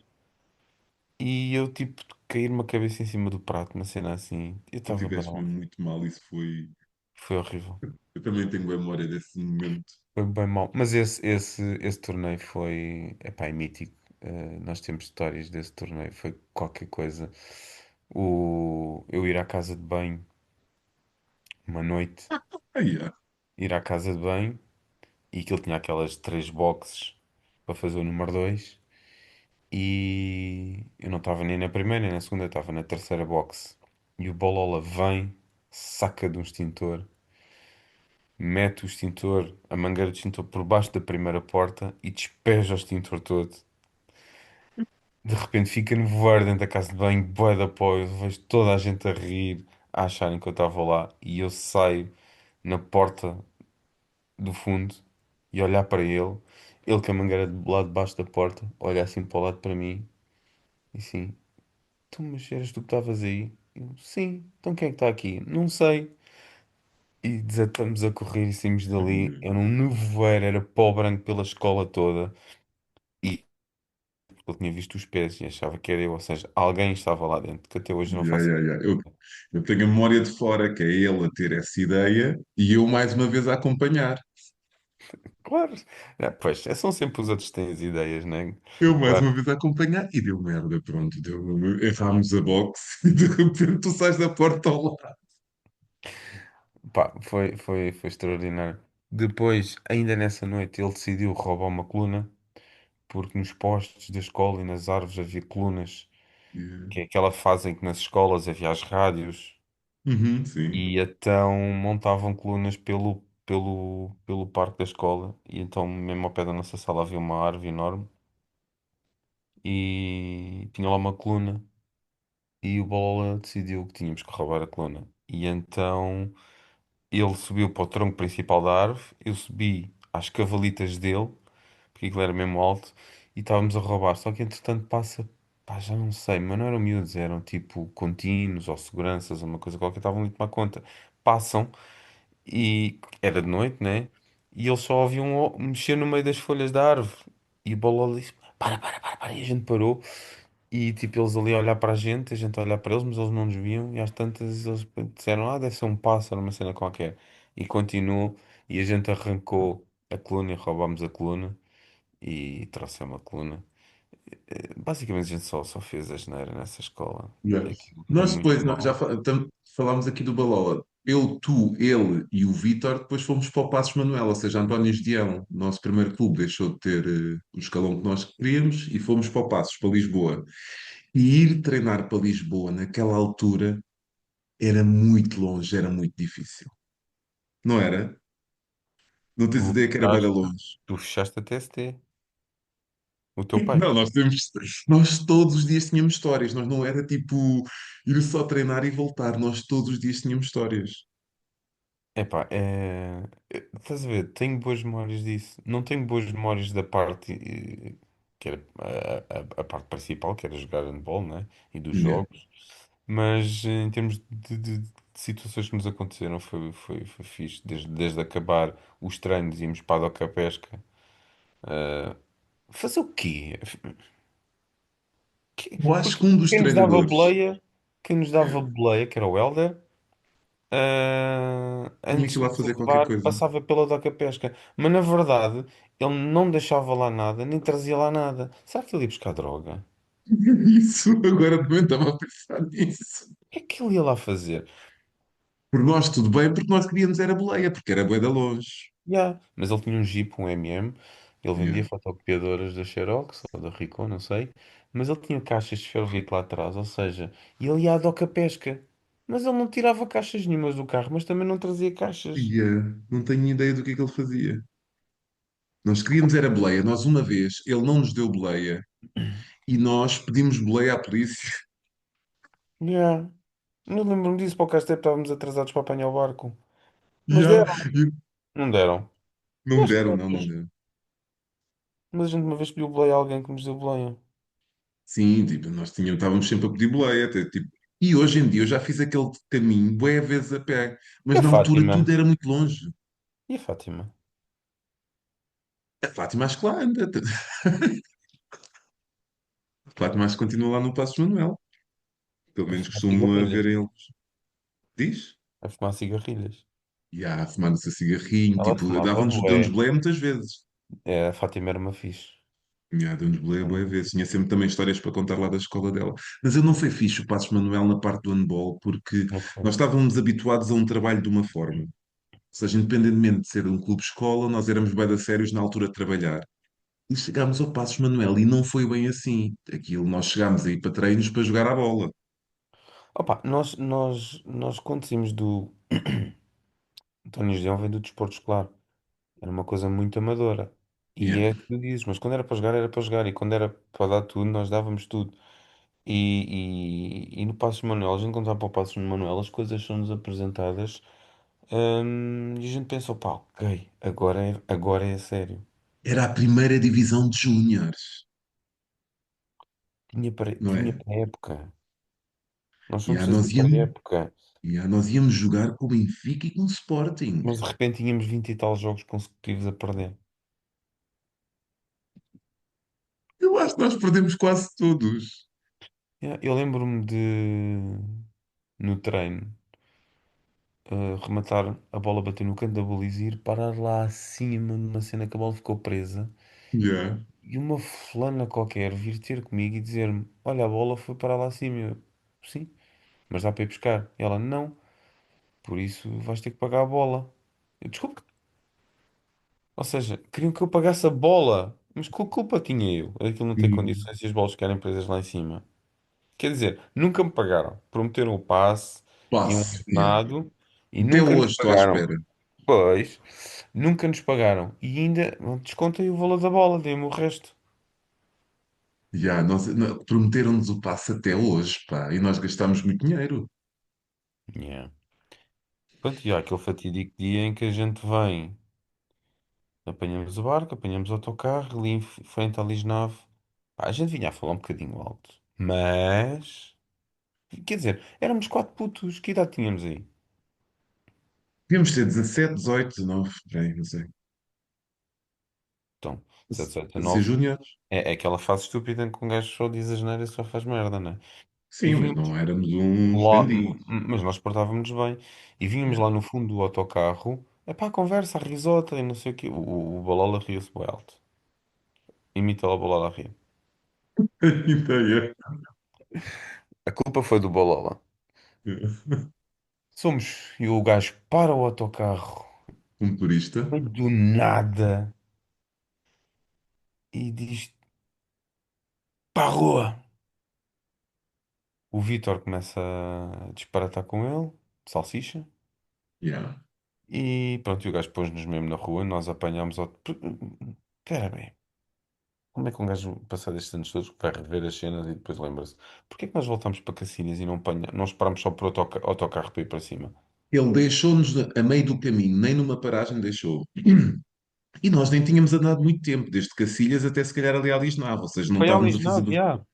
e eu tipo cair-me a cabeça em cima do prato, uma cena assim. Eu Tu estava tiveste bravo. mesmo muito mal, isso foi. Foi horrível. Eu também tenho memória desse momento. Foi bem mau. Mas esse torneio foi, epá, é mítico. Nós temos histórias desse torneio. Foi qualquer coisa. Eu ir à casa de banho uma noite, Aí, ah, ir à casa de banho e que ele tinha aquelas três boxes para fazer o número dois e eu não estava nem na primeira nem na segunda, eu estava na terceira box. E o Bolola vem, saca de um extintor, mete o extintor, a mangueira de extintor por baixo da primeira porta e despeja o extintor todo. De repente fica no voar dentro da casa de banho, bué de apoio, vejo toda a gente a rir, a acharem que eu estava lá e eu saio na porta do fundo e olhar para ele com a mangueira do lado de baixo da porta, olha assim para o lado para mim e assim, tu mas eras tu que estavas aí? Eu, sim, então quem é que está aqui? Não sei. E desatamos a correr e saímos ai, dali. meu Era um Deus. nevoeiro, era pó branco pela escola toda. E ele tinha visto os pés e achava que era eu, ou seja, alguém estava lá dentro, que até hoje não Ya, faço. ya, ya. Eu tenho a memória de fora, que é ele a ter essa ideia e eu mais uma vez a acompanhar. Claro, pois, são sempre os outros que têm as ideias, né? Eu mais Claro. uma vez a acompanhar e deu merda, pronto. Errámos a boxe e de repente tu sais da porta ao lado. Pá, foi extraordinário. Depois, ainda nessa noite, ele decidiu roubar uma coluna, porque nos postes da escola e nas árvores havia colunas, Yeah. que é aquela fase em que nas escolas havia as rádios, Uhum, sim. e então montavam colunas pelo parque da escola, e então mesmo ao pé da nossa sala havia uma árvore enorme, e tinha lá uma coluna, e o Bola decidiu que tínhamos que roubar a coluna. E então ele subiu para o tronco principal da árvore, eu subi às cavalitas dele, porque aquilo era mesmo alto, e estávamos a roubar. Só que entretanto passa, pá, já não sei, mas não eram miúdos, eram tipo contínuos ou seguranças, uma coisa qualquer, estavam ali a tomar conta. Passam e era de noite, né? E eles só ouviam mexer no meio das folhas da árvore. E o Bolol disse: para. E a gente parou. E tipo, eles ali a olhar para a gente a olhar para eles, mas eles não nos viam. E às tantas eles disseram: deve ser um pássaro, uma cena qualquer. E continuou. E a gente arrancou a coluna e roubámos a coluna. E trouxemos a coluna. Basicamente, a gente só fez a asneira nessa escola. Yeah. Aquilo foi Nós muito depois, já mau. falámos aqui do Balola. Eu, tu, ele e o Vítor, depois fomos para o Passos Manuel, ou seja, António Gedeão, o nosso primeiro clube, deixou de ter o escalão que nós queríamos e fomos para o Passos, para Lisboa. E ir treinar para Lisboa naquela altura era muito longe, era muito difícil. Não era? Não tens Tu ideia que era bem fechaste, longe. tu fechaste a TST. O teu pai. Não, nós todos os dias tínhamos histórias, nós não era tipo ir só treinar e voltar, nós todos os dias tínhamos histórias. Epá, estás a ver? Tenho boas memórias disso. Não tenho boas memórias da parte que era a parte principal, que era jogar handball, né? E dos Yeah. jogos. Mas em termos de situações que nos aconteceram, foi fixe. Desde acabar os treinos, íamos para a doca pesca. Ah, fazer o quê? Eu acho Porque que um dos quem nos dava treinadores boleia, quem nos dava é, boleia, que era o Helder. tinha que Antes ir de lá nos fazer qualquer levar, coisa. passava pela doca pesca. Mas na verdade, ele não deixava lá nada, nem trazia lá nada. Será que ele ia buscar droga? Isso, agora também estava a pensar nisso. O que é que ele ia lá fazer? Por nós tudo bem, porque nós queríamos era boleia, porque era bué de longe. Yeah. Mas ele tinha um Jeep, um MM, ele Yeah. vendia fotocopiadoras da Xerox ou da Ricoh, não sei. Mas ele tinha caixas de ferrovite lá atrás, ou seja, ele ia à doca pesca. Mas ele não tirava caixas nenhumas do carro, mas também não trazia caixas. Yeah. Não tenho ideia do que ele fazia. Nós queríamos era boleia. Nós uma vez, ele não nos deu boleia e nós pedimos boleia à polícia. Yeah. Não lembro-me disso, para o Castelo estávamos atrasados para apanhar o barco. Mas Yeah. deram. Não deram. Eu Não me acho que deram, não, não, não me deram. mas a gente uma vez pediu boleia a alguém que nos deu boleia. Sim, tipo, estávamos sempre a pedir boleia, até, tipo, e hoje em dia eu já fiz aquele caminho bué vezes a pé, E mas a na altura Fátima? tudo era muito longe. E a Fátima? A Fátima acho que lá anda. A Fátima acho que continua lá no Paço Manuel. Pelo A menos fumar costumo cigarrilhas. ver eles. Diz? A fumar cigarrilhas. E há a fumar o seu cigarrinho, Ela tipo, fumava deu-nos bué. boleia muitas vezes. É, a Fátima era uma fixe. Deu-nos boleia Era boa uma- vezes. Tinha sempre também histórias para contar lá da escola dela. Mas eu não foi fixe o Passos Manuel na parte do handball, porque Como é que foi? nós estávamos habituados a um trabalho de uma forma. Ou seja, independentemente de ser um clube-escola, nós éramos bué da sérios na altura de trabalhar. E chegámos ao Passos Manuel e não foi bem assim. Aquilo, nós chegámos aí para treinos para jogar à bola. Opa, nós quando saímos do António José vem do desporto escolar. Era uma coisa muito amadora. E Yeah. é o que tu dizes, mas quando era para jogar, era para jogar. E quando era para dar tudo, nós dávamos tudo. E no Passos Manuel, a gente quando vai para o Passos Manuel, as coisas são-nos apresentadas, e a gente pensa, pá, ok, agora é a sério. Era a primeira divisão de júniores, não Tinha é? para a época. Nós E fomos aí fazer nós para a íamos, época. nós íamos jogar com o Benfica e com o Sporting. Mas de repente tínhamos 20 e tal jogos consecutivos a perder. Eu acho que nós perdemos quase todos. Yeah, eu lembro-me de, no treino, rematar a bola, bater no canto da baliza e ir parar lá acima numa cena que a bola ficou presa. Yeah. E uma fulana qualquer vir ter comigo e dizer-me: Olha, a bola foi para lá acima. Eu, sim, mas dá para ir buscar. E ela: Não, por isso vais ter que pagar a bola. Eu, desculpa. Ou seja, queriam que eu pagasse a bola. Mas que culpa tinha eu? Aquilo não ter Hum. condições e as bolas ficarem presas lá em cima. Quer dizer, nunca me pagaram. Prometeram o passe e um Passe. Yeah. ordenado e Até nunca nos hoje estou à pagaram. espera. Pois, nunca nos pagaram. E ainda descontem o valor da bola, dê-me o resto. Yeah, prometeram-nos o passe até hoje, pá, e nós gastámos muito dinheiro. Yeah. Pronto, e há aquele fatídico dia em que a gente vem, apanhamos o barco, apanhamos o autocarro, ali em frente à Lisnave. Pá, a gente vinha a falar um bocadinho alto. Mas, quer dizer, éramos quatro putos, que idade tínhamos aí? Devíamos ter 17, 18, 19, bem, não sei. Então, 17, Para ser 19, júniores. é aquela fase estúpida em que um gajo só diz asneira e só faz merda, né? E Sim, mas vínhamos não éramos uns lá, bandidos. mas nós portávamos bem. E vínhamos Yeah. lá no fundo do autocarro, é pá, a conversa, a risota e não sei o quê. O Balola riu-se bem alto. Imita lá o Balola a rir. Ideia. A culpa foi do Balola. Somos, e o gajo para o autocarro, Um turista. meio do nada, e diz: para a rua. O Vítor começa a disparatar com ele, de salsicha, Yeah. e pronto, e o gajo pôs-nos mesmo na rua, nós apanhámos ao. Espera bem, como é que um gajo, passado estes anos todos, vai rever as cenas e depois lembra-se? Porquê é que nós voltámos para Cacilhas e não esperámos só por autocarro para ir para cima? Ele deixou-nos a meio do caminho, nem numa paragem deixou. E nós nem tínhamos andado muito tempo, desde Cacilhas até se calhar ali à Lisnave, ou seja, não Foi à estávamos a fazer, Lisnave, já.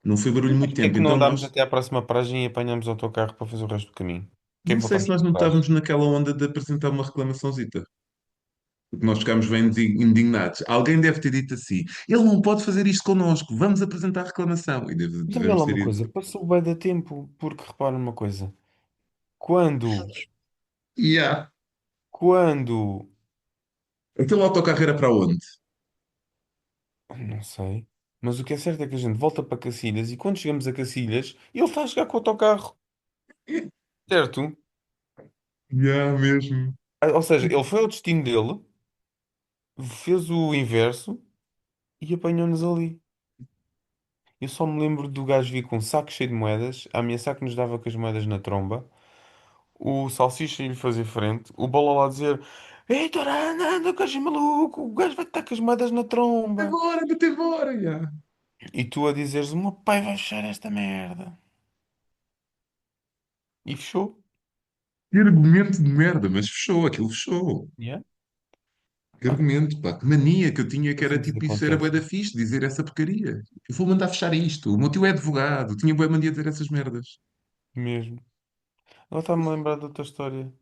não foi barulho Então muito porquê é tempo. que não Então andámos nós, até à próxima paragem e apanhámos o autocarro para fazer o resto do caminho? Porquê é não que sei se voltámos nós para não trás? estávamos naquela onda de apresentar uma reclamaçãozita. Porque nós ficámos bem indignados. Alguém deve ter dito assim: ele não pode fazer isto connosco, vamos apresentar reclamação. E Mas olha lá devemos ter uma ido. coisa, passou bem da tempo, porque repara uma coisa, quando, Yeah. quando, Aquele autocarro era para onde? não sei, mas o que é certo é que a gente volta para Cacilhas e quando chegamos a Cacilhas, ele está a chegar com o autocarro, certo? Yeah, mesmo. Ou seja, ele foi ao destino dele, fez o inverso e apanhou-nos ali. Eu só me lembro do gajo vir com um saco cheio de moedas, a ameaçar que nos dava com as moedas na tromba, o salsicha lhe fazer frente, o bola lá dizer: Heitor, anda, anda, gajo maluco, o gajo vai estar com as moedas na tromba. Agora, bate embora, yeah. E tu a dizeres: O meu pai vai fechar esta merda. E fechou. Que argumento de merda, mas fechou, aquilo fechou. Yeah. Que argumento, pá, que mania que eu tinha que Às era vezes tipo, isso era bué da acontece fixe, dizer essa porcaria. Eu vou mandar fechar isto. O meu tio é advogado, tinha bué mania de dizer essas merdas. mesmo. Ela está-me a lembrar de outra história.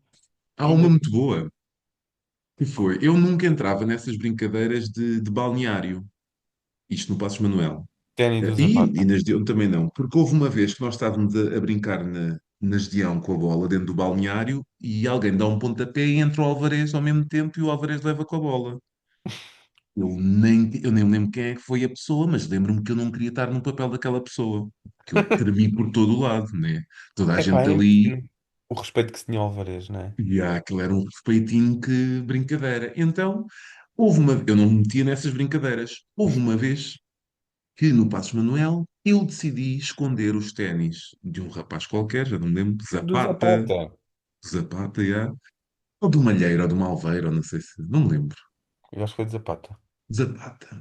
Há uma Ainda muito boa, que foi, eu nunca entrava nessas brincadeiras de balneário, isto no Passos Manuel. ténis do E Zapata. nas Geão também não, porque houve uma vez que nós estávamos a brincar nas Geão com a bola dentro do balneário e alguém dá um pontapé e entra o Alvarez ao mesmo tempo e o Alvarez leva com a bola. Eu nem lembro quem é que foi a pessoa, mas lembro-me que eu não queria estar no papel daquela pessoa, que eu tremi por todo o lado, né? Toda a Epá, gente é ali, impressionante o respeito que se tinha ao Alvarez, não é? e aquilo era um respeitinho que brincadeira. Então, eu não me metia nessas brincadeiras. Houve uma vez que no Passos Manuel eu decidi esconder os ténis de um rapaz qualquer, já não me lembro, Do Zapata. Zapata, já, ou do Malheiro, ou do Malveiro, ou não sei se, não me lembro. Eu acho que foi de Zapata.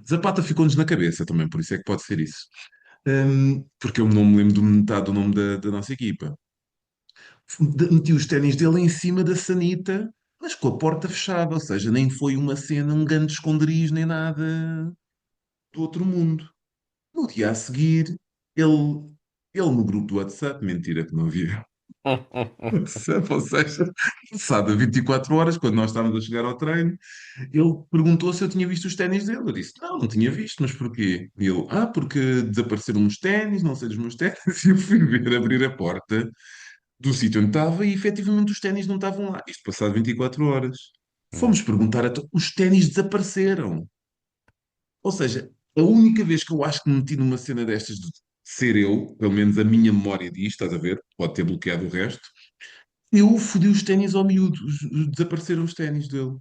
Zapata ficou-nos na cabeça também, por isso é que pode ser isso. Porque eu não me lembro de metade do nome da nossa equipa. Meti os ténis dele em cima da sanita, mas com a porta fechada, ou seja, nem foi uma cena, um grande esconderijo, nem nada do outro mundo. No dia a seguir, ele, ele no grupo do WhatsApp, mentira que não havia WhatsApp, ou seja, passado 24 horas, quando nós estávamos a chegar ao treino, ele perguntou se eu tinha visto os ténis dele. Eu disse, não, não tinha visto, mas porquê? E ele, porque desapareceram os ténis, não sei dos meus ténis, e eu fui ver, abrir a porta do sítio onde estava e efetivamente os ténis não estavam lá. Isto passado 24 horas. Yeah. Fomos perguntar os ténis desapareceram. Ou seja, a única vez que eu acho que me meti numa cena destas de ser eu, pelo menos a minha memória disto, estás a ver? Pode ter bloqueado o resto. Eu fodi os ténis ao miúdo, desapareceram os ténis dele.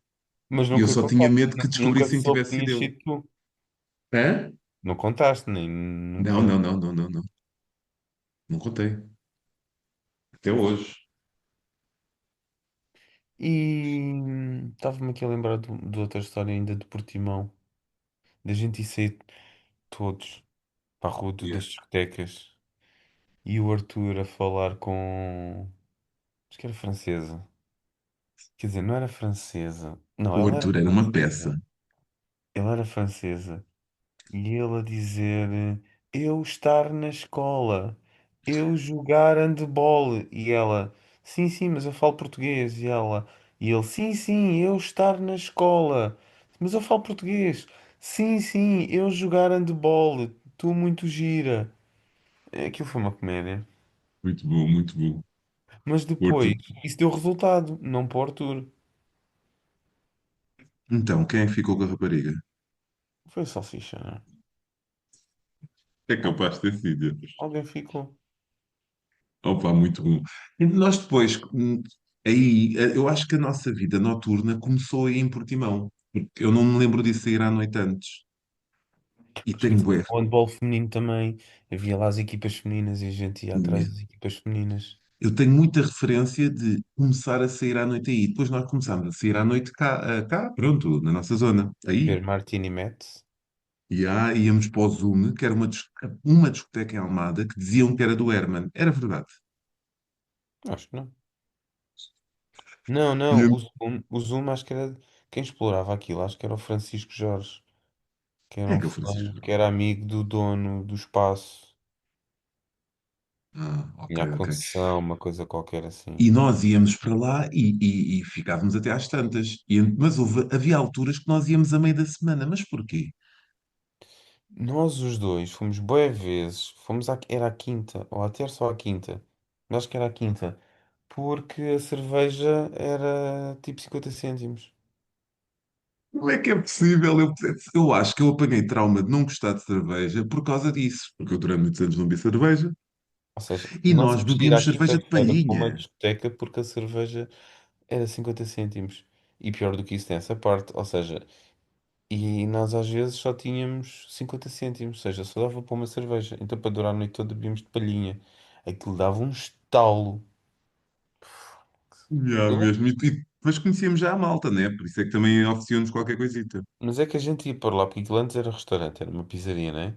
Mas E eu nunca só tinha contaste. medo que Nunca descobrissem que soube que tivesse sido tinhas ele. sido tu. Hã? Não contaste, nem Não, nunca. não, não, não, não, não. Não contei. Até hoje. E estava-me aqui a lembrar de outra história ainda de Portimão. Da gente ir sair todos para a rua Yeah. das discotecas. E o Arthur a falar com. Acho que era francesa. Quer dizer, não era francesa. Não, O ela era Arthur era uma peça. francesa. Ela era francesa. E ele a dizer: eu estar na escola, eu jogar handball. E ela: sim, sim, mas eu falo português. E ele: sim, sim, eu estar na escola, mas eu falo português. Sim, sim, eu jogar handball. Tu muito gira. Aquilo foi uma comédia. Muito bom, muito bom. Mas O depois, Arthur. isso deu resultado, não para o Arthur. Então, quem é que ficou com a rapariga? Foi salsicha, não é? É Alguém, capaz de ter sido. alguém ficou. Opa, muito bom. E nós depois, aí, eu acho que a nossa vida noturna começou aí em Portimão. Porque eu não me lembro de sair à noite antes. E Acho que tenho isso, bué. o handball feminino também. Havia lá as equipas femininas e a gente ia atrás das equipas femininas. Eu tenho muita referência de começar a sair à noite aí. Depois nós começámos a sair à noite cá, pronto, na nossa zona. Aí. Ver Martini Metz? Íamos para o Zoom, que era uma discoteca em Almada, que diziam que era do Herman. Era verdade. Acho que não. Não, não, Íamos- O Zoom acho que era quem explorava aquilo, acho que era o Francisco Jorge, que era Quem é um que é o fã, Francisco? que era amigo do dono do espaço. Ok, Tinha a ok. concessão, uma coisa qualquer assim. E nós íamos para lá e ficávamos até às tantas. Mas havia alturas que nós íamos a meio da semana. Mas porquê? Nós os dois fomos bué vezes, era a quinta, ou a terça ou a quinta. Acho que era a quinta, porque a cerveja era tipo 50 cêntimos. Como é que é possível? Eu acho que eu apanhei trauma de não gostar de cerveja por causa disso. Porque eu durante muitos anos não bebi cerveja. Ou seja, E nós nós íamos sair à bebíamos cerveja de quinta-feira para uma palhinha. discoteca porque a cerveja era 50 cêntimos. E pior do que isso tem essa parte. Ou seja, e nós às vezes só tínhamos 50 cêntimos. Ou seja, só dava para uma cerveja. Então para durar a noite toda bebíamos de palhinha. Aquilo dava um estalo. Já Eu- mesmo. E depois conhecíamos já a malta, né? Por isso é que também ofereciam-nos qualquer coisita. Mas é que a gente ia para lá porque aquilo antes era restaurante, era uma pizzaria, né?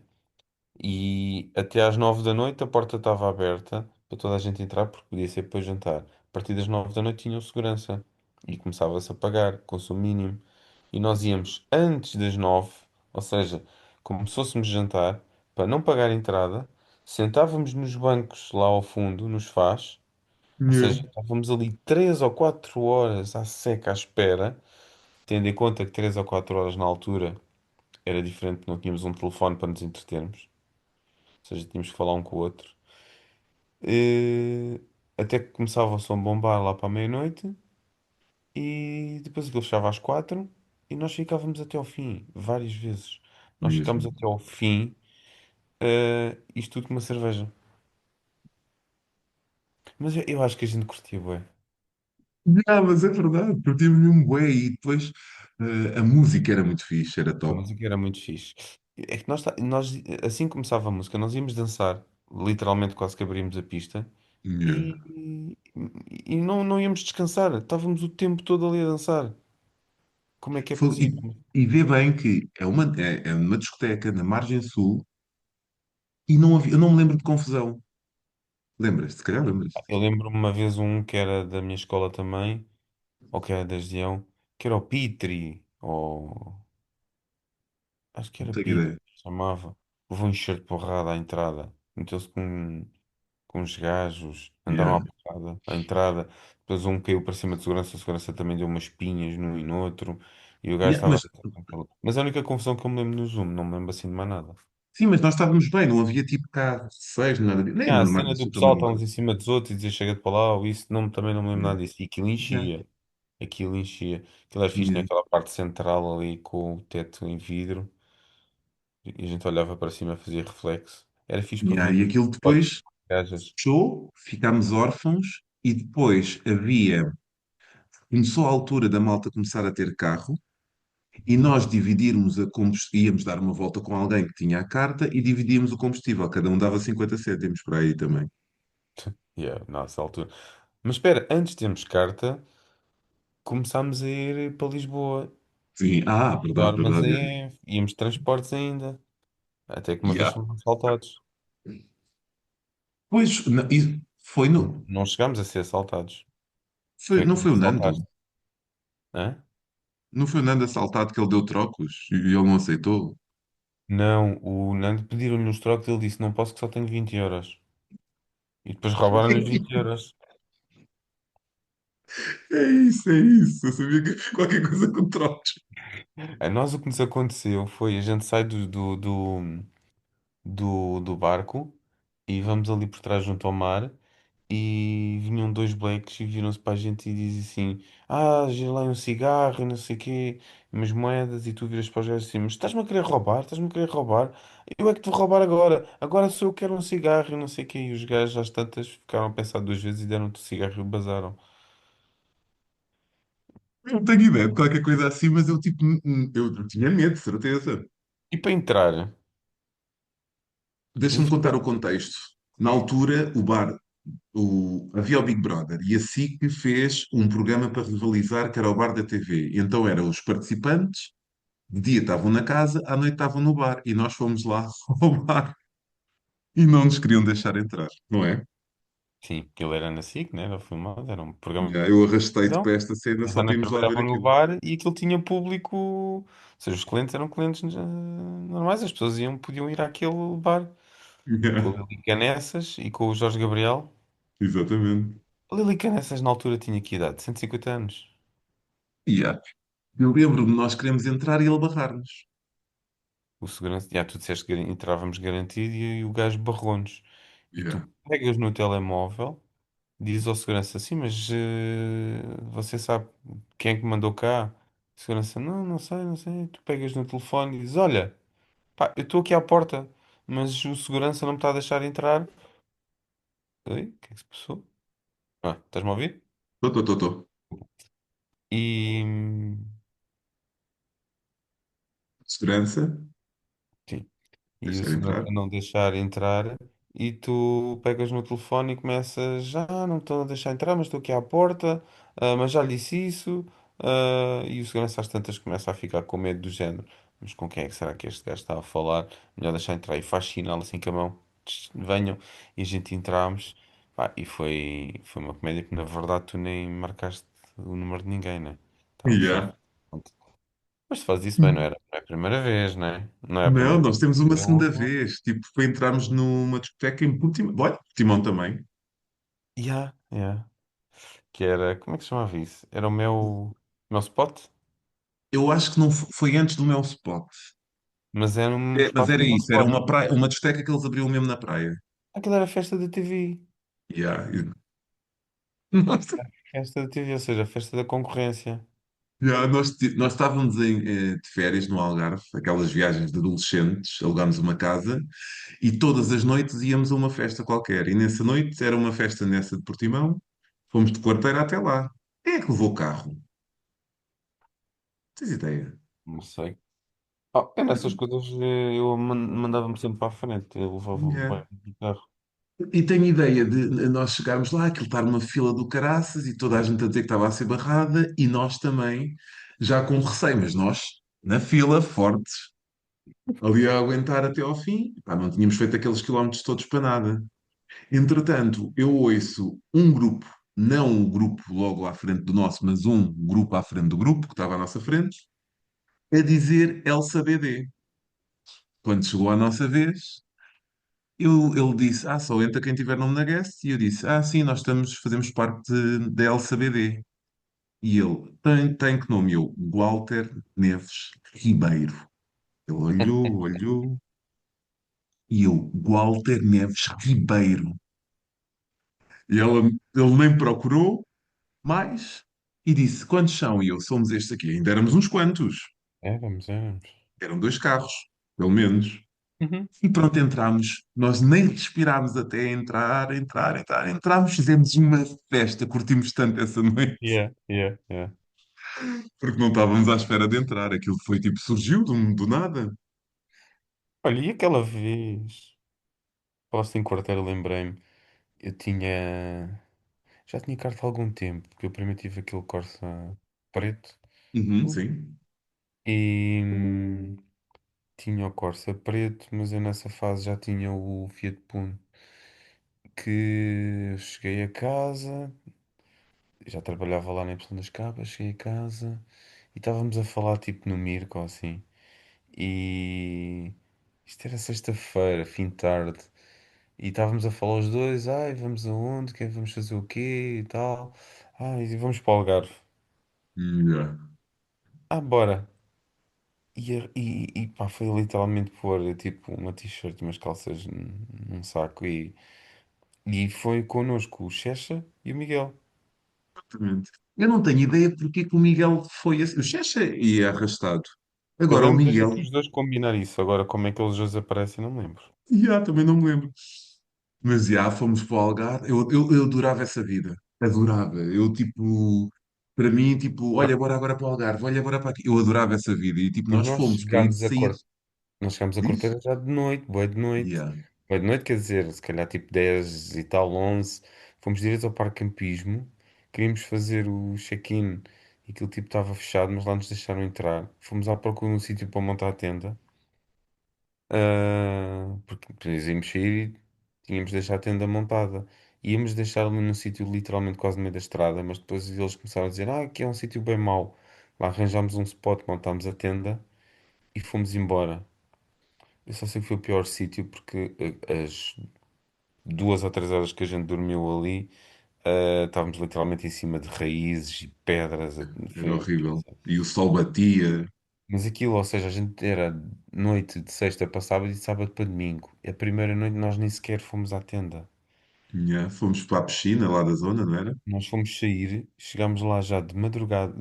E até às 9 da noite a porta estava aberta para toda a gente entrar porque podia ser para jantar. A partir das 9 da noite tinham segurança e começava-se a pagar, consumo mínimo. e nós íamos antes das 9, ou seja, como se fôssemos jantar, para não pagar entrada, sentávamos nos bancos lá ao fundo, nos sofás, ou Yeah. seja, estávamos ali 3 ou 4 horas à seca à espera, tendo em conta que 3 ou 4 horas na altura era diferente, não tínhamos um telefone para nos entretermos, ou seja, tínhamos que falar um com o outro. Eh, Até que começava o som bombar lá para a meia-noite e depois aquilo fechava às 4 e nós ficávamos até ao fim, várias vezes. Nós ficámos Mesmo. até ao fim, isto tudo com uma cerveja. Mas eu acho que a gente curtia, bué. Mas é verdade, curtimos mesmo bué e depois a música era muito fixe, era A top. música era muito fixe. É que nós, assim que começava a música, nós íamos dançar, literalmente quase que abríamos a pista Yeah. e não íamos descansar, estávamos o tempo todo ali a dançar. Como é que é Foi- E, possível? e vê bem que é uma discoteca na margem sul e não havia, eu não me lembro de confusão. Lembras-te? Se calhar lembras-te. Eu lembro-me uma vez um que era da minha escola também, ou que era da região, que era o Pitri, ou acho que Não era tenho Pitri, ideia. que se chamava. Levou um enxerto de porrada à entrada, meteu-se com os gajos, andaram Yeah. à porrada à entrada, depois um caiu para cima de segurança, a segurança também deu umas pinhas num e no outro, e o gajo Yeah, estava. Mas a única confusão que eu me lembro no Zoom, não me lembro assim de mais nada. sim, mas nós estávamos bem, não havia tipo cá seis, nada disso. Nem Ah, a na cena margem do sul pessoal também não estar uns era. em cima dos outros e dizer chega de para lá, ou isso não, também não me lembro Yeah. nada disso. E aquilo Yeah. enchia. Aquilo enchia. Aquilo é fixe Yeah. naquela parte central ali com o teto em vidro e a gente olhava para cima e fazia reflexo. Era fixe para Yeah, ver e os aquilo fotos depois das gajas. fechou, ficámos órfãos e depois começou a altura da malta começar a ter carro e nós dividíamos a combustível, íamos dar uma volta com alguém que tinha a carta e dividíamos o combustível, cada um dava 50 cêntimos para aí também. Yeah, nossa altura. Mas espera, antes de termos carta, começámos a ir para Lisboa. Sim, Do verdade, verdade. armazém, íamos de transportes ainda. Até que uma vez Yeah. fomos assaltados. Pois, e foi no, Não chegámos a ser assaltados. Tu é não que nos foi o Nando. assaltaste. Hã? Não foi o Nando assaltado que ele deu trocos e ele não aceitou. Não, o Nando pediram-lhe uns trocos e ele disse: não posso que só tenho 20 euros. E depois roubaram-lhe os 20 euros. É isso, é isso. Eu sabia que havia qualquer coisa com trocos. A nós o que nos aconteceu foi: a gente sai do barco e vamos ali por trás junto ao mar. E vinham dois blacks e viram-se para a gente e dizem assim: ah, gira lá um cigarro e não sei o quê, umas moedas. E tu viras para os gajos assim: mas estás-me a querer roubar? Estás-me a querer roubar? Eu é que te vou roubar agora. Agora sou eu que quero um cigarro e não sei o quê. E os gajos às tantas ficaram a pensar duas vezes e deram-te o cigarro e o bazaram. Não tenho ideia de qualquer coisa assim, mas eu tipo, eu tinha medo, de certeza. E para entrar, o Deixa-me contar o segurança. contexto. Na altura, havia o Big Brother e a SIC fez um programa para rivalizar, que era o Bar da TV. Então eram os participantes, de dia estavam na casa, à noite estavam no bar. E nós fomos lá ao bar e não nos queriam deixar entrar, não é? Sim, porque ele era na SIC, né? Era filmado, era um programa. Já, eu arrastei-te Não, para esta cena eles só já para não irmos lá ver trabalhavam no aquilo. bar e aquilo tinha público. Ou seja, os clientes eram clientes normais, as pessoas podiam ir àquele bar com Já, o Lili Canessas e com o Jorge Gabriel. exatamente. A Lili Canessas na altura tinha que idade? 150 anos. Já. Eu lembro-me, nós queremos entrar e ele barrar-nos. O segurança, já tu disseste que entrávamos garantido e o gajo barrou-nos. E tu Já. pegas no telemóvel, dizes ao segurança assim, mas você sabe quem é que mandou cá? Segurança, não, não sei, não sei. Tu pegas no telefone e dizes, olha, pá, eu estou aqui à porta, mas o segurança não me está a deixar entrar. Oi, o que é que se passou? Ah, estás-me a ouvir? Estou. E, Segurança, sim. E o deixar segurança entrar. não deixar entrar e tu pegas no telefone e começas, já não estou a deixar entrar, mas estou aqui à porta, mas já lhe disse isso, e o segurança às tantas começa a ficar com medo do género. Mas com quem é que será que este gajo está a falar? Melhor deixar entrar e faz sinal assim com a mão, "Tch, venham", e a gente entramos. Pá, e foi uma comédia que na verdade tu nem marcaste o número de ninguém, né? Estávamos só. Já. Mas se faz isso bem, não é a primeira vez, né? Não é a Não, primeira nós temos uma vez. segunda vez, tipo, para entrarmos numa discoteca em Portimão. Olha, Portimão também. Yeah, yeah. Que era, como é que se chamava isso? Era o meu spot, Eu acho que não foi antes do meu spot. mas era um É, mas espaço era no meu isso, era spot. uma praia, uma discoteca que eles abriam mesmo na praia. Aquilo era festa da TV. Yeah. Nós, Festa da TV, ou seja, festa da concorrência. yeah, nós estávamos de férias no Algarve, aquelas viagens de adolescentes, alugámos uma casa e todas as noites íamos a uma festa qualquer. E nessa noite era uma festa nessa de Portimão, fomos de quarteira até lá. Quem é que levou o carro? Tens ideia? Não sei. Eu nessas coisas eu mandava-me sempre para a frente. Eu levava o Yeah. bairro do carro. E tenho ideia de nós chegarmos lá, aquilo estar numa fila do caraças e toda a gente a dizer que estava a ser barrada e nós também, já com receio, mas nós na fila, fortes, ali a aguentar até ao fim. Pá, não tínhamos feito aqueles quilómetros todos para nada. Entretanto, eu ouço um grupo, não o grupo logo à frente do nosso, mas um grupo à frente do grupo, que estava à nossa frente, a dizer Elsa BD. Quando chegou à nossa vez, ele disse, só entra quem tiver nome na guest. E eu disse, sim, nós fazemos parte da Elsa BD. E ele, tem que nome? Eu, Walter Neves Ribeiro. Ele olhou, e eu, Walter Neves Ribeiro. E ele nem procurou mais e disse, quantos são? E eu, somos estes aqui. Ainda éramos uns quantos. Éramos. Eram dois carros, pelo menos. Uhum. E pronto, entramos. Nós nem respirámos até entrar. Entramos, fizemos uma festa, curtimos tanto essa noite, Yeah, yeah, yeah. porque não estávamos à espera de entrar. Aquilo foi tipo, surgiu do nada. Olha, e aquela vez, posto em quarteiro, lembrei-me, eu tinha. Já tinha carta há algum tempo, porque eu primeiro tive aquele Corsa preto Uhum, sim. e tinha o Corsa preto, mas eu nessa fase já tinha o Fiat Punto. Que eu cheguei a casa, já trabalhava lá na Y das Capas, cheguei a casa e estávamos a falar tipo no Mirko ou assim. E isto era sexta-feira, fim de tarde. E estávamos a falar os dois, vamos aonde? Vamos fazer o quê e tal. E vamos para o Algarve. Yeah. Bora. E pá, foi literalmente pôr tipo uma t-shirt e umas calças num saco e foi connosco o Checha e o Miguel. Exatamente. Eu não tenho ideia porque que o Miguel foi assim. O Checha ia arrastado. Eu Agora o lembro da Miguel, gente os dois combinar isso. Agora, como é que eles dois aparecem, não me lembro. também não me lembro. Mas fomos para o Algarve. Eu adorava essa vida. Adorava. Eu, tipo, para mim, tipo, olha, bora agora para o Algarve, olha, bora para aqui. Eu adorava essa vida. E, tipo, Mas nós nós fomos cair, chegámos a sair. cor... nós chegámos a Diz? Corteira já de noite, boa de noite. Yeah. Boa de noite, quer dizer, se calhar tipo 10 e tal, 11. Fomos direto ao Parque Campismo. Queríamos fazer o check-in e aquilo tipo estava fechado, mas lá nos deixaram entrar. Fomos à procura de um sítio para montar a tenda. Porque depois íamos sair e tínhamos de deixar a tenda montada. Íamos deixar ali num sítio literalmente quase no meio da estrada, mas depois eles começaram a dizer: aqui é um sítio bem mau. Lá arranjámos um spot, montámos a tenda e fomos embora. Eu só sei que foi o pior sítio porque as 2 ou 3 horas que a gente dormiu ali, estávamos literalmente em cima de raízes e pedras. Era Foi horrível. horrível. E o sol batia. Mas aquilo, ou seja, a gente era noite de sexta para sábado e de sábado para domingo. E a primeira noite nós nem sequer fomos à tenda. Yeah. Fomos para a piscina lá da zona, não era? Nós fomos sair, chegámos lá já de madrugada,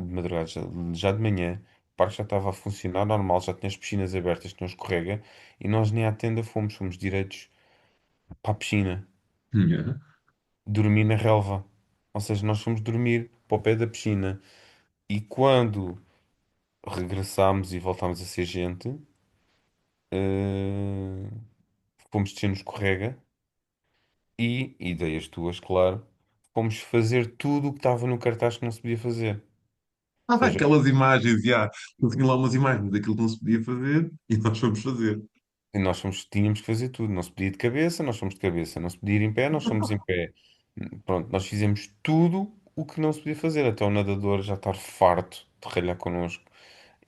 já de manhã. O parque já estava a funcionar normal, já tinha as piscinas abertas que não escorrega. E nós nem à tenda fomos direitos para a piscina, Yeah. dormir na relva. Ou seja, nós fomos dormir para o pé da piscina. E quando regressámos e voltámos a ser gente, eh, fomos descer no escorrega. E ideias tuas, claro, fomos fazer tudo o que estava no cartaz que não se podia fazer. Ou seja, Aquelas imagens, eu tinha lá umas imagens daquilo que não se podia fazer e nós fomos fazer. nós tínhamos que fazer tudo. Não se podia ir de cabeça, nós fomos de cabeça. Não se podia ir em pé, nós fomos em pé. Pronto, nós fizemos tudo o que não se podia fazer. Até o nadador já estar farto de ralhar connosco.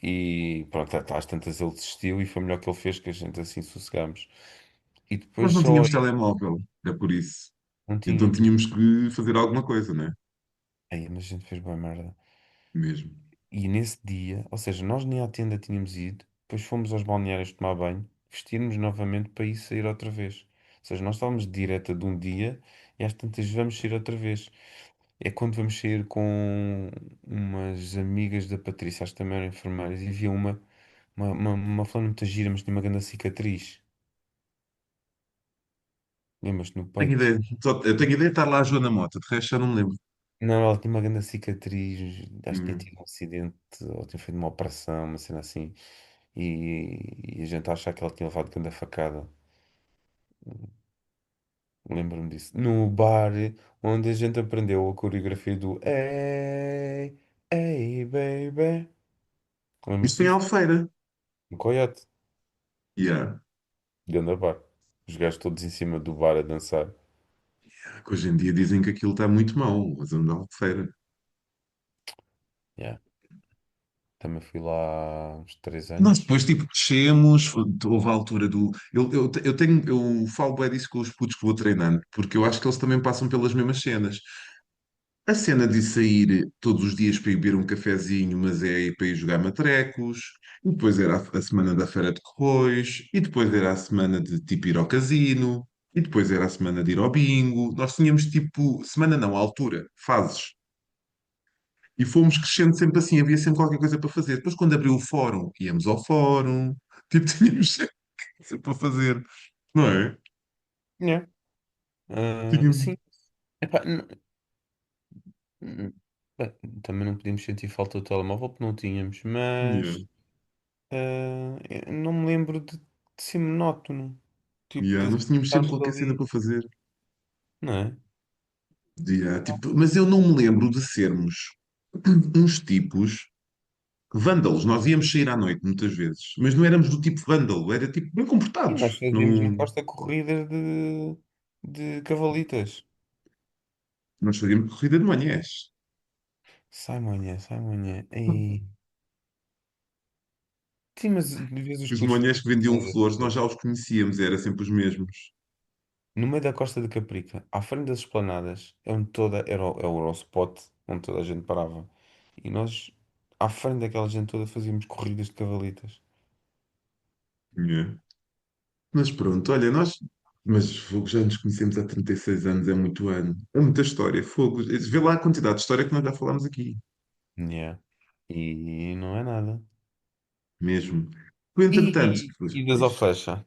E pronto, às tantas ele desistiu e foi melhor que ele fez, que a gente assim sossegámos. E Nós depois não só tínhamos aí, telemóvel, é por isso. não Então tínhamos. tínhamos que fazer alguma coisa, né? Aí, mas a gente fez boa merda. Mesmo. E nesse dia, ou seja, nós nem à tenda tínhamos ido, depois fomos aos balneários tomar banho, vestirmos novamente para ir sair outra vez. Ou seja, nós estávamos de direta de um dia e às tantas vamos sair outra vez. É quando vamos sair com umas amigas da Patrícia, acho que também eram enfermeiras, e havia uma fulana muito gira, mas tinha uma grande cicatriz. Lembras-te no Tenho peito? ideia. Eu tenho ideia de estar lá a Joana Mota, de resto já não me lembro. Não, ela tinha uma grande cicatriz, acho que tinha Hum. tido um acidente ou tinha feito uma operação, uma cena assim, e a gente acha que ela tinha levado grande facada. Lembro-me disso. No bar onde a gente aprendeu a coreografia do Ei, ei, baby. Isso Lembras-te foi em disso? Albufeira. No Coyote, Yeah. grande bar. Os gajos todos em cima do bar a dançar. Que hoje em dia dizem que aquilo está muito mau, a zona de Albufeira. Yeah. Também fui lá há uns 3 anos. Nós depois, tipo, descemos, houve a altura do... eu falo bem disso com os putos que vou treinando, porque eu acho que eles também passam pelas mesmas cenas. A cena de sair todos os dias para ir beber um cafezinho, mas é ir para ir jogar matrecos. E depois era a semana da feira de corroios. E depois era a semana de tipo ir ao casino. E depois era a semana de ir ao bingo. Nós tínhamos tipo, semana não, altura, fases. E fomos crescendo sempre assim, havia sempre qualquer coisa para fazer. Depois, quando abriu o fórum, íamos ao fórum. Tipo, tínhamos sempre para fazer. Não é? Yeah. Ah, Tínhamos. sim. Epá, n- bem, também não podíamos sentir falta do telemóvel porque não tínhamos, Yeah, mas eu não me lembro de ser monótono. Tipo, yeah. de Nós tínhamos sempre estarmos qualquer cena ali, para fazer. não é? Tipo, mas eu não me lembro de sermos uns tipos vândalos. Nós íamos sair à noite muitas vezes, mas não éramos do tipo vândalo, era tipo bem E comportados. nós fazíamos na Não, costa corridas de cavalitas. nós fazíamos corrida de manhãs. Sai manhã, sai manhã. E... Sim, mas de vez os Os de putos manhãs que vendiam fazer essas flores, nós coisas. já os conhecíamos, era sempre os mesmos. No meio da Costa de Caprica, à frente das esplanadas, é onde toda era o spot onde toda a gente parava. E nós, à frente daquela gente toda, fazíamos corridas de cavalitas. Yeah. Mas pronto, olha, nós. Mas fogo, já nos conhecemos há 36 anos, é muito ano. É muita história, fogo. Vê lá a quantidade de história que nós já falámos aqui, Yeah. E não é nada. mesmo. Tu, E, entretanto, e, pois, e das ao diz. flecha?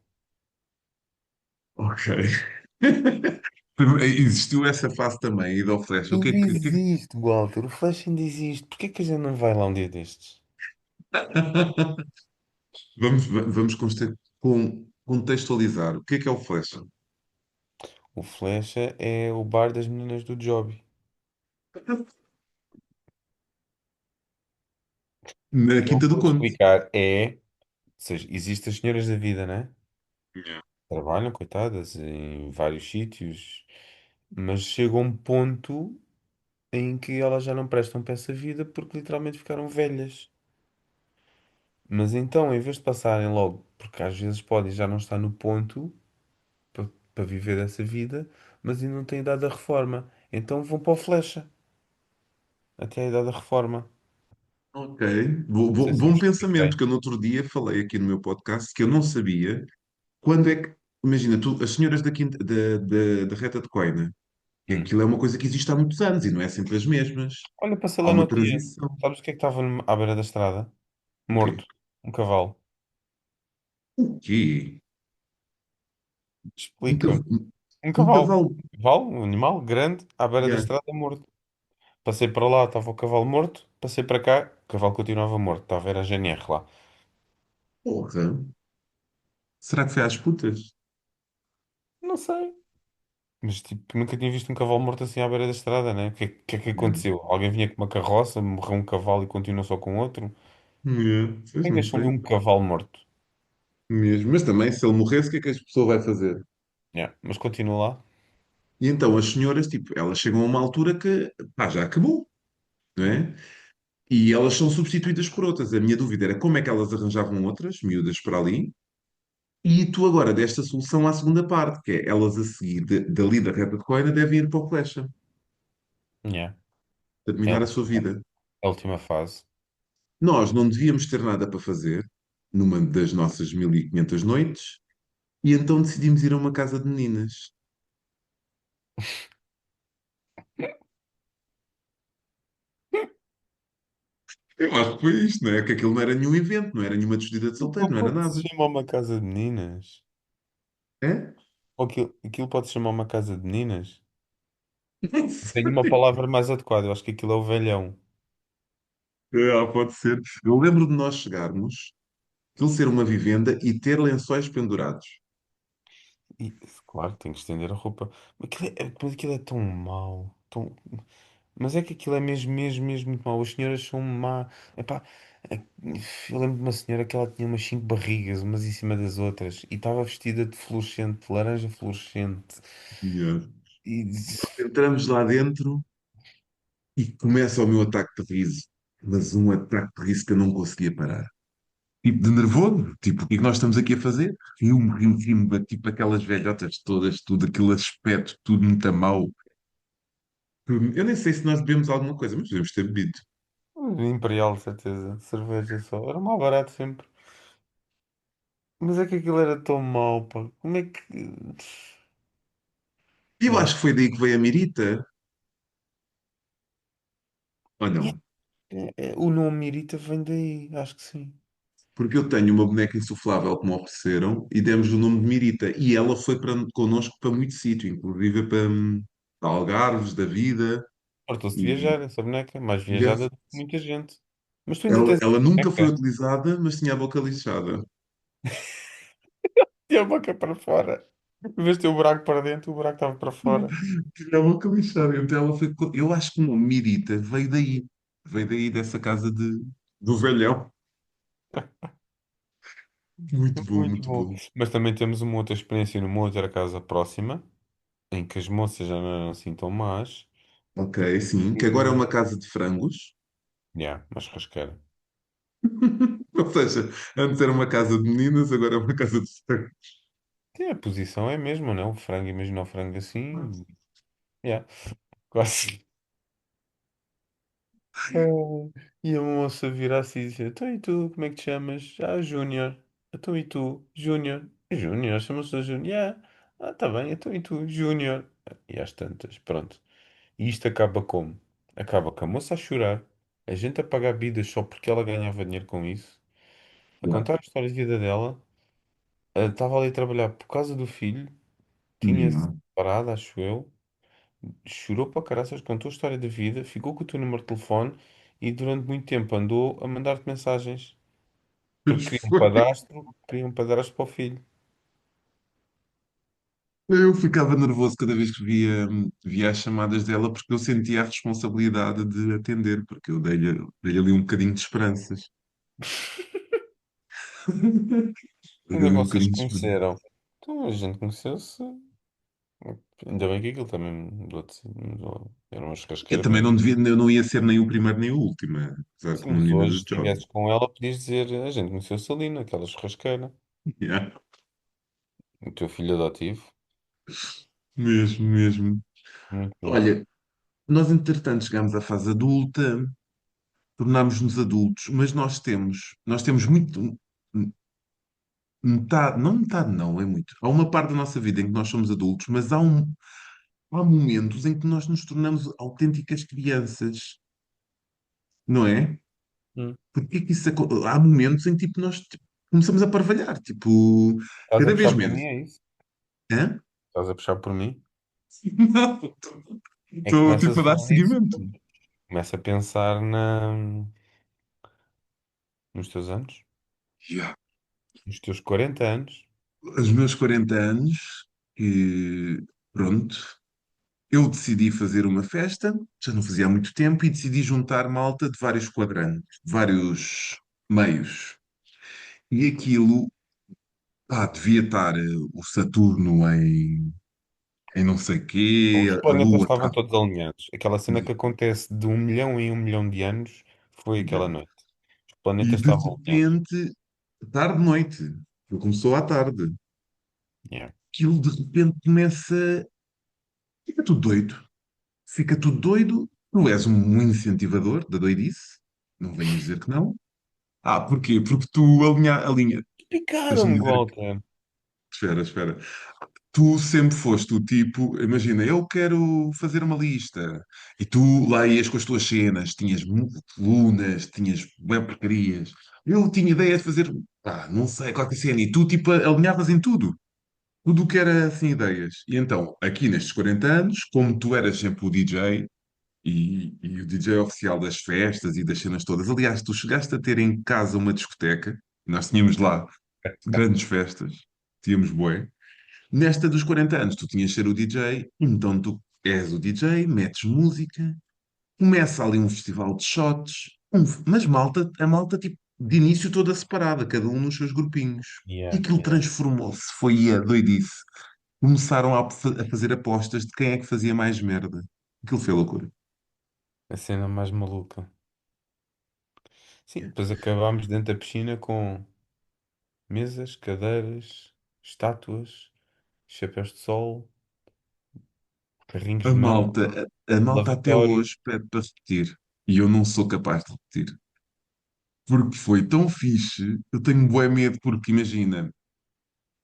Ok. Existiu essa fase também, e do Flash. O que Ainda é que... existe, Walter. O flecha ainda existe. Porquê que a gente não vai lá um dia destes? Vamos contextualizar. O que é o Flash? O flecha é o bar das meninas do Job. Na Eu Quinta do vou Conde. explicar. Ou seja, existem as senhoras da vida, né? Yeah. Trabalham, coitadas, em vários sítios, mas chega um ponto em que elas já não prestam para essa vida porque literalmente ficaram velhas. Mas então, em vez de passarem logo, porque às vezes podem já não estar no ponto para viver essa vida, mas ainda não têm idade da reforma, então vão para o flecha até a idade da reforma. Ok. Não sei se me Bom pensamento, expliquei. que eu no outro dia falei aqui no meu podcast que eu não sabia quando é que. Imagina, tu, as senhoras da, quinta, da Reta de Coina, que Hum. aquilo é uma coisa que existe há muitos anos e não é sempre as mesmas. Olha, passei Há lá no uma outro dia. transição. Sabes o que é que estava à beira da estrada? O quê? Morto. Um cavalo. O quê? Um, Explica-me. cav- Um um cavalo. cavalo. Um cavalo, um animal grande, à beira da Yeah. estrada, morto. Passei para lá, estava o cavalo morto. Passei para cá, o cavalo continuava morto. Estava a ver a GNR lá. Porra. Será que foi às putas? Não sei. Mas tipo, nunca tinha visto um cavalo morto assim à beira da estrada, né? O que é que aconteceu? Alguém vinha com uma carroça, morreu um cavalo e continuou só com outro? Yeah. Pois Quem não deixou ali sei. um cavalo morto? Mesmo. Mas também, se ele morresse, o que é que a pessoa vai fazer? Yeah, mas continua lá. E então as senhoras, tipo, elas chegam a uma altura que, pá, já acabou, não é? E elas são substituídas por outras. A minha dúvida era como é que elas arranjavam outras, miúdas para ali, e tu agora desta solução à segunda parte, que é elas a seguir, dali da reta de Coina, devem ir para o Collection, Yeah. É terminar a sua vida. a última fase. Nós não devíamos ter nada para fazer numa das nossas 1500 noites, e então decidimos ir a uma casa de meninas. Eu acho que foi isto, não é? Que aquilo não era nenhum evento, não era nenhuma despedida de solteiro, Aquilo não era pode se nada. chamar uma casa de meninas. É? Ou aquilo pode se chamar uma casa de meninas. Não Tenho uma sei. palavra mais adequada. Eu acho que aquilo é o velhão. Pode ser. Eu lembro de nós chegarmos, aquilo ser uma vivenda e ter lençóis pendurados. E, claro, tem que estender a roupa. Mas aquilo é tão mau. Mas é que aquilo é mesmo, mesmo, mesmo muito mau. As senhoras são má. Epá, é- eu lembro de uma senhora que ela tinha umas cinco barrigas, umas em cima das outras, e estava vestida de fluorescente, laranja fluorescente. Yeah. E Entramos lá dentro e começa o meu ataque de riso. Mas um ataque de riso que eu não conseguia parar. Tipo de nervoso, tipo, o que é que nós estamos aqui a fazer? Rio-me, tipo aquelas velhotas todas, tudo aquele aspecto, tudo muito mau. Eu nem sei se nós bebemos alguma coisa, mas devemos ter bebido. Imperial, de certeza. Cerveja só. Era mal barato sempre. Mas é que aquilo era tão mau, pá. Como é que. E eu Yeah. acho que foi daí que veio a Mirita. Ou Yeah. não? O nome Mirita vem daí, acho que sim. Porque eu tenho uma boneca insuflável que me ofereceram e demos o nome de Mirita. E ela foi connosco para muito sítio, inclusive para Algarves da vida. Fartou-se de E viajar, essa boneca. Mais yes, viajada do que muita gente. Mas tu ainda ela, tens ela essa nunca foi boneca? utilizada, mas tinha a boca lixada. E a boca para fora. Em vez de ter o buraco para dentro, o buraco estava para fora. Tinha a boca lixada. Então ela foi. Eu acho que o nome Mirita veio daí. Veio daí dessa casa do velhão. Muito bom, Muito muito bom. bom. Mas também temos uma outra experiência numa outra casa próxima, em que as moças já não eram assim tão más. Ok, sim. Que agora é E... uma casa de frangos. Yeah, mas rasqueira. Ou seja, antes era uma casa de meninas, agora é uma casa de frangos. Tem a posição é a mesma, não? O frango, imagina o frango assim. Yeah, quase. Oh, e a moça vira-se e diz: Então e tu, como é que te chamas? Ah, Júnior. Então e tu, Júnior? Júnior, chama-se a Júnior. Yeah. Ah, tá bem, então e tu, Júnior? E às tantas, pronto. E isto acaba como? Acaba com a moça a chorar, a gente a pagar bebidas só porque ela ganhava dinheiro com isso, a Yeah. contar a história de vida dela, estava ali a trabalhar por causa do filho, tinha-se Yeah. parado, acho eu, chorou para caraças, contou a história da vida, ficou com o teu número de telefone e durante muito tempo andou a mandar-te mensagens, Mas porque foi. queria um padrasto para o filho. Eu ficava nervoso cada vez que via as chamadas dela, porque eu sentia a responsabilidade de atender, porque eu dei-lhe ali um bocadinho de esperanças. Onde Dei-lhe é que ali um vocês se bocadinho de esperança. conheceram? Então a gente conheceu-se. Ainda bem que aquilo também era uma Eu churrasqueira também mesmo. não devia, eu não ia ser nem o primeiro nem o último, apesar de Sim, uma mas menina hoje, de se jovem. estivesse com ela, podias dizer: A gente conheceu-se ali naquela churrasqueira. Yeah. O teu filho adotivo. Mesmo, mesmo. Muito bom. Olha, nós entretanto chegámos à fase adulta, tornámos-nos adultos, mas nós temos muito, metade, não metade não, é muito. Há uma parte da nossa vida em que nós somos adultos, mas há momentos em que nós nos tornamos autênticas crianças, não é? Hum. Porque que isso, há momentos em que tipo, nós tipo, começamos a parvalhar, tipo, Estás a cada vez puxar por menos. mim, é isso? Hã? Estás a puxar por mim? Não, É que estou começas tipo a a dar falar isso. seguimento. Começa a pensar nos teus anos, Já. nos teus 40 anos. Aos meus 40 anos, que pronto, eu decidi fazer uma festa, já não fazia há muito tempo, e decidi juntar malta de vários quadrantes, de vários meios. E aquilo, devia estar o Saturno em não sei quê, Os a planetas Lua estavam está. todos alinhados. Aquela cena que acontece de 1 milhão em 1 milhão de anos foi aquela Yeah. noite. Os E planetas de estavam alinhados. repente, tarde-noite, ele começou à tarde, Yeah. aquilo de repente começa. Fica tudo doido. Fica tudo doido. Tu és um incentivador da doidice. Não venhas dizer que não. Ah, porquê? Porque tu alinha. Deixa-me Picaram-me, dizer que. Walter. Espera, espera. Tu sempre foste o tipo, imagina, eu quero fazer uma lista e tu lá ias com as tuas cenas, tinhas colunas, tinhas web porcarias. Eu tinha ideia de fazer, não sei, qualquer cena, e tu tipo alinhavas em tudo, tudo o que era assim ideias. E então, aqui nestes 40 anos, como tu eras sempre o DJ e o DJ oficial das festas e das cenas todas, aliás, tu chegaste a ter em casa uma discoteca, nós tínhamos lá grandes festas, tínhamos bué. Nesta dos 40 anos, tu tinhas de ser o DJ, então tu és o DJ, metes música, começa ali um festival de shots, mas malta, a malta tipo, de início toda separada, cada um nos seus grupinhos. E Yeah, aquilo yeah. transformou-se, foi a doidice. Começaram a fazer apostas de quem é que fazia mais merda. Aquilo foi loucura. A cena mais maluca. Sim, depois acabámos dentro da piscina com mesas, cadeiras, estátuas, chapéus de sol, carrinhos A de mão, malta, a malta até lavatório. hoje pede para repetir. E eu não sou capaz de repetir. Porque foi tão fixe, eu tenho bué medo, porque imagina,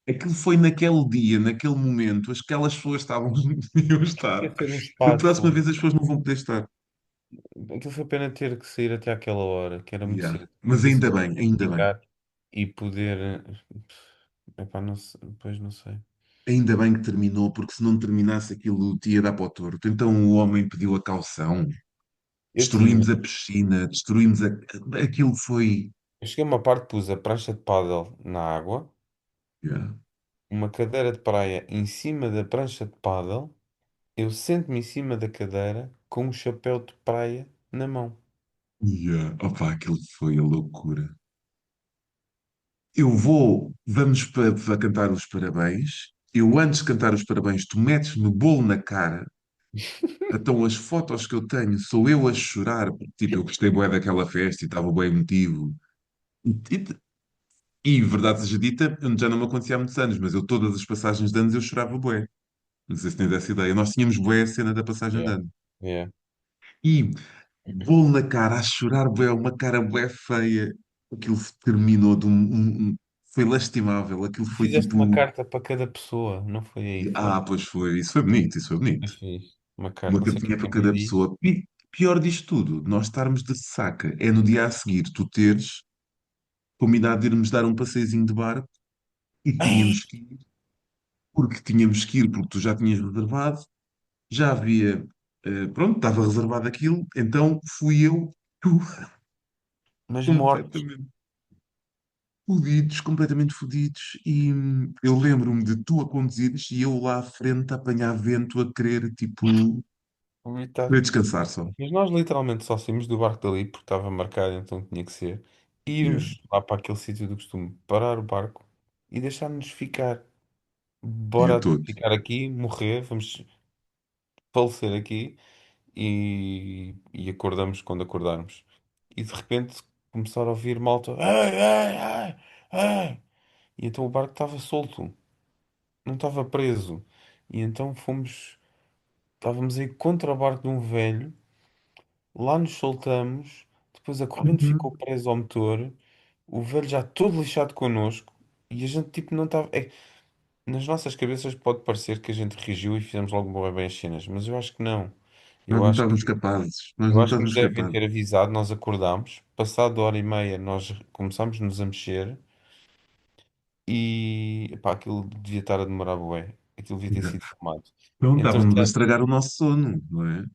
aquilo foi naquele dia, naquele momento, aquelas pessoas estavam, iam estar. Ia ser um Da próxima espetáculo. vez as pessoas não vão poder estar. Aquilo foi pena ter que sair até àquela hora, que era muito Yeah. cedo. Mas Ver se ainda eu bem, ainda bem. ficar e poder. Epá, não sei, depois não sei. Ainda bem que terminou, porque se não terminasse aquilo te ia dar para o torto. Então o homem pediu a caução, Eu tinha. destruímos a piscina, destruímos a... Aquilo foi... Eu cheguei a uma parte, pus a prancha de pádel na água, Yeah. uma cadeira de praia em cima da prancha de pádel. Eu sento-me em cima da cadeira com um chapéu de praia na mão. Yeah. Opa, aquilo foi a loucura. Vamos para cantar os parabéns. Eu, antes de cantar os parabéns, tu metes-me bolo na cara. Então, as fotos que eu tenho sou eu a chorar, porque, tipo, eu gostei bué daquela festa e estava bem emotivo. Verdade seja dita, já não me acontecia há muitos anos, mas eu, todas as passagens de anos, eu chorava bué. Não sei se tens essa ideia. Nós tínhamos bué a cena da passagem de Yeah. ano. Yeah. E bolo na cara, a chorar bué, uma cara bué feia. Aquilo terminou de foi lastimável. Aquilo E foi fizeste uma tipo. carta para cada pessoa, não foi aí? Foi? Pois foi. Isso foi bonito, isso foi bonito. Eu fiz uma Uma carta, não sei o que é cartinha que para a mãe cada diz. pessoa. E pior disto tudo, nós estarmos de ressaca. É no dia a seguir tu teres combinado de irmos dar um passeiozinho de barco e Ei! tínhamos que ir, porque tínhamos que ir, porque tu já tinhas reservado, já havia, pronto, estava reservado aquilo, então fui eu, tu, Mas mortos. completamente fodidos, completamente fodidos, e eu lembro-me de tu a conduzires e eu lá à frente a apanhar vento, a querer, tipo, Coitado. querer descansar só. Mas nós literalmente só saímos do barco dali porque estava marcado, então tinha que ser. Yeah. Irmos lá para aquele sítio do costume, parar o barco e deixar-nos ficar. E a Bora todos. ficar aqui, morrer, vamos falecer aqui e acordamos quando acordarmos. E de repente começaram a ouvir malta. Ei, ei, ei, ei. E então o barco estava solto, não estava preso. E então estávamos aí contra o barco de um velho, lá nos soltamos, depois a corrente ficou Uhum. presa ao motor, o velho já todo lixado connosco, e a gente tipo não estava. Nas nossas cabeças pode parecer que a gente reagiu e fizemos logo bem as cenas, mas eu acho que não. Nós Eu não acho estávamos que, capazes. Nós eu não acho que nos estávamos devem capazes. ter avisado, nós acordámos, passado hora e meia nós começámos-nos a mexer e pá, aquilo devia estar a demorar bué, aquilo devia ter Yeah. sido filmado. Então estávamos a Entretanto, estragar o nosso sono, não é?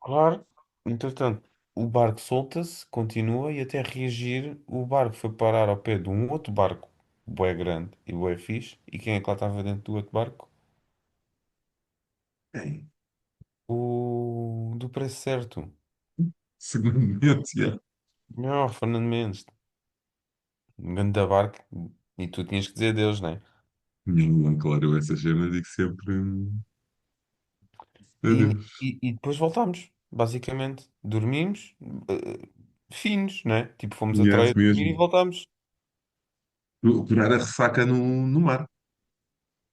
claro, entretanto, o barco solta-se, continua e até reagir, o barco foi parar ao pé de um outro barco bué grande e bué fixe, e quem é que lá estava dentro do outro barco? Bem, O do preço certo. seguramente, yeah. Não, Fernando Mendes, um grande barco, e tu tinhas que dizer Deus, né? Não, claro, essa cena digo sempre E, adeus. e depois voltámos, basicamente. Dormimos, finos, né? Tipo, fomos a Yes, Troia dormir e mesmo. voltámos. Curar a ressaca no mar,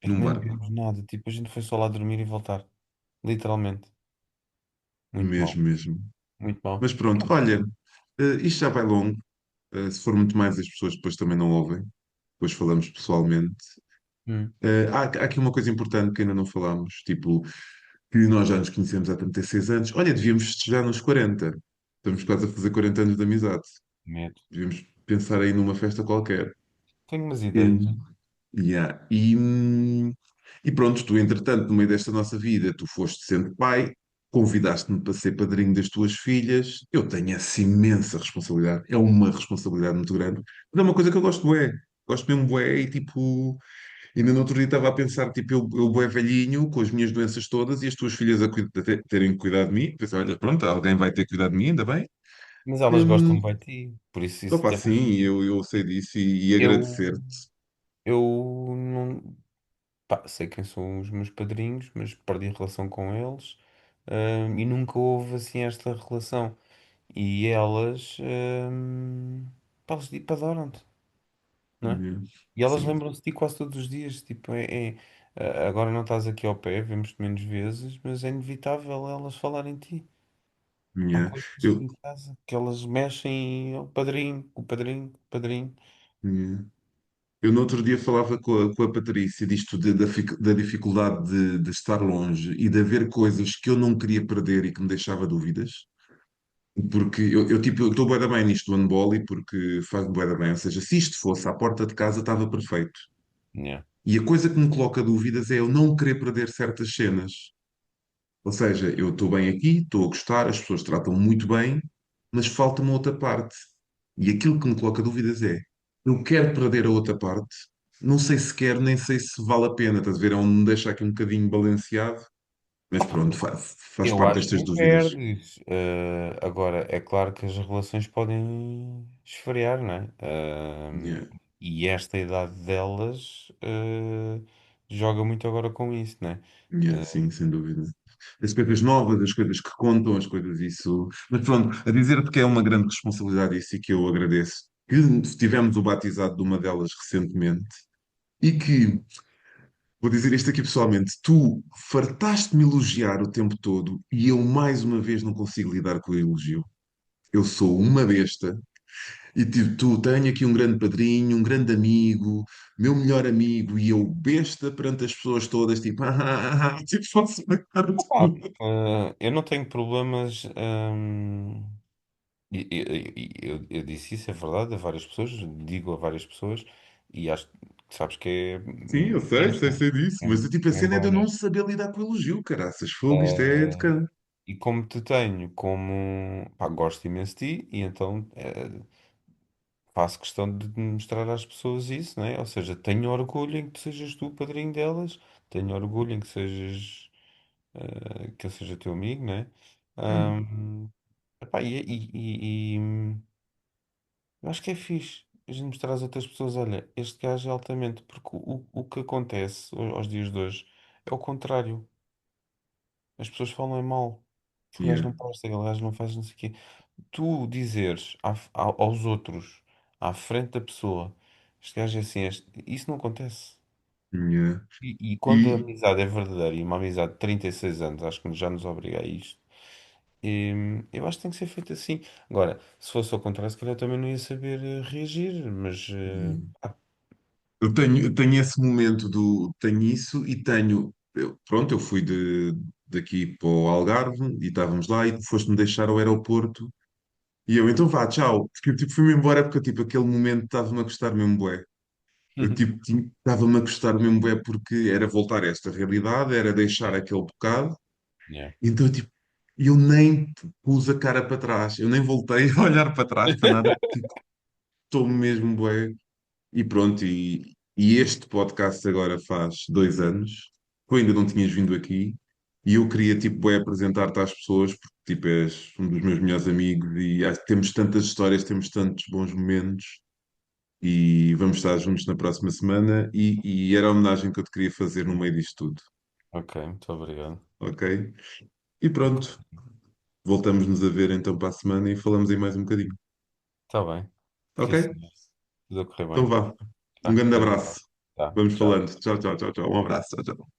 É que num nem barco. bebemos nada. Tipo, a gente foi só lá dormir e voltar. Literalmente. Muito mal. Mesmo, mesmo. Muito mal. Mas pronto, olha, isto já vai longo. Se for muito mais, as pessoas depois também não ouvem. Depois falamos pessoalmente. Hum, Há aqui uma coisa importante que ainda não falámos, tipo, que nós já nos conhecemos há 36 anos. Olha, devíamos festejar nos 40. Estamos quase a fazer 40 anos de amizade. medo. Devíamos pensar aí numa festa qualquer. Tenho umas ideias. Hum, yeah. E pronto, tu, entretanto, no meio desta nossa vida, tu foste sendo pai, convidaste-me para ser padrinho das tuas filhas. Eu tenho essa imensa responsabilidade. É uma responsabilidade muito grande. Mas é uma coisa que eu gosto bué. Gosto mesmo bué e tipo, ainda no outro dia estava a pensar, tipo, eu bué velhinho, com as minhas doenças todas e as tuas filhas a terem cuidado de mim. Pensei, olha, pronto, alguém vai ter cuidado de mim, ainda bem. Mas elas Hum, gostam bem de ti. Por isso opa, até faz sim, sentido. eu sei disso e Eu, agradecer-te. eu não. Pá, sei quem são os meus padrinhos, mas perdi a relação com eles. E nunca houve assim esta relação. E elas, pá, elas tipo, adoram-te, não é? Hum, E elas Sim. lembram-se de ti quase todos os dias. Tipo, agora não estás aqui ao pé, vemos-te menos vezes, mas é inevitável elas falarem de ti. Há Yeah. coisas Eu, em casa que elas mexem e o padrinho, o padrinho, o padrinho. yeah. Eu no outro dia falava com a Patrícia disto da dificuldade de estar longe e de haver coisas que eu não queria perder e que me deixava dúvidas. Porque tipo, eu estou bué da bem nisto do handball e porque faz bué da bem. Ou seja, se isto fosse à porta de casa, estava perfeito. Yeah. E a coisa que me coloca dúvidas é eu não querer perder certas cenas. Ou seja, eu estou bem aqui, estou a gostar, as pessoas tratam muito bem, mas falta-me outra parte. E aquilo que me coloca dúvidas é: eu quero perder a outra parte, não sei se quero, nem sei se vale a pena, estás a ver? É onde me deixa aqui um bocadinho balanceado, mas pronto, faz Eu parte acho que destas não dúvidas. perdes. Agora, é claro que as relações podem esfriar, não é? Yeah, E esta idade delas, joga muito agora com isso, não é? yeah, sim, sem dúvida. As coisas novas, as coisas que contam, as coisas isso. Mas pronto, a dizer-te que é uma grande responsabilidade isso e que eu agradeço. Que tivemos o batizado de uma delas recentemente e que vou dizer isto aqui pessoalmente. Tu fartaste-me elogiar o tempo todo e eu, mais uma vez, não consigo lidar com o elogio. Eu sou uma besta e tipo, tu tenho aqui um grande padrinho, um grande amigo, meu melhor amigo, e eu, besta perante as pessoas todas, tipo, tipo, faço uma cara de Opa, cu. eu não tenho problemas. Eu disse isso, é verdade, a várias pessoas, digo a várias pessoas, e acho que sabes que é Sim, eu honesto, sei disso, é, mas tipo, a é um cena é bom de eu não honesto. saber lidar com o elogio, caraças, fogo, isto é de Eh, cada. e como te tenho, como pá, gosto imenso de ti, e então faço questão de mostrar às pessoas isso, né? Ou seja, tenho orgulho em que sejas tu o padrinho delas, tenho orgulho em que sejas, que eu seja teu amigo, né? Hum, Ahm, epá, eu acho que é fixe a gente mostrar às outras pessoas, olha, este gajo é altamente, porque o que acontece aos dias de hoje é o contrário. As pessoas falam em mal. Aquele gajo yeah, não presta, aquele gajo não faz não sei o quê. Tu dizeres aos outros, à frente da pessoa, este gajo é assim, isso não acontece. yeah. E quando a E, amizade é verdadeira, e uma amizade de 36 anos, acho que já nos obriga a isto, eu acho que tem que ser feito assim. Agora, se fosse ao contrário, se calhar eu também não ia saber reagir, mas eu tenho esse momento do. Tenho isso e tenho. Pronto, eu fui daqui para o Algarve e estávamos lá e foste-me deixar ao aeroporto e eu, então vá, tchau. Porque eu tipo, fui-me embora porque tipo, aquele momento estava-me a gostar mesmo bué. Eu tipo, estava-me a gostar mesmo bué porque era voltar a esta realidade, era deixar aquele bocado. yeah. Então, tipo, eu nem pus a cara para trás, eu nem voltei a olhar para trás para nada, porque tipo, estou mesmo bué. E pronto, e este podcast agora faz 2 anos, tu ainda não tinhas vindo aqui, e eu queria, tipo, apresentar-te às pessoas, porque, tipo, és um dos meus melhores amigos, e acho que temos tantas histórias, temos tantos bons momentos, e vamos estar juntos na próxima semana, e era a homenagem que eu te queria fazer no meio disto tudo, Ok, muito obrigado. ok? E pronto, voltamos-nos a ver então para a semana e falamos aí mais um bocadinho. Está bem. Sim, Ok? senhor. Tudo a correr Então bem. vá. Um Tá, grande até já. abraço. Tá, Vamos tchau. falando. Tchau, tchau, tchau, tchau. Um abraço. Tchau, tchau.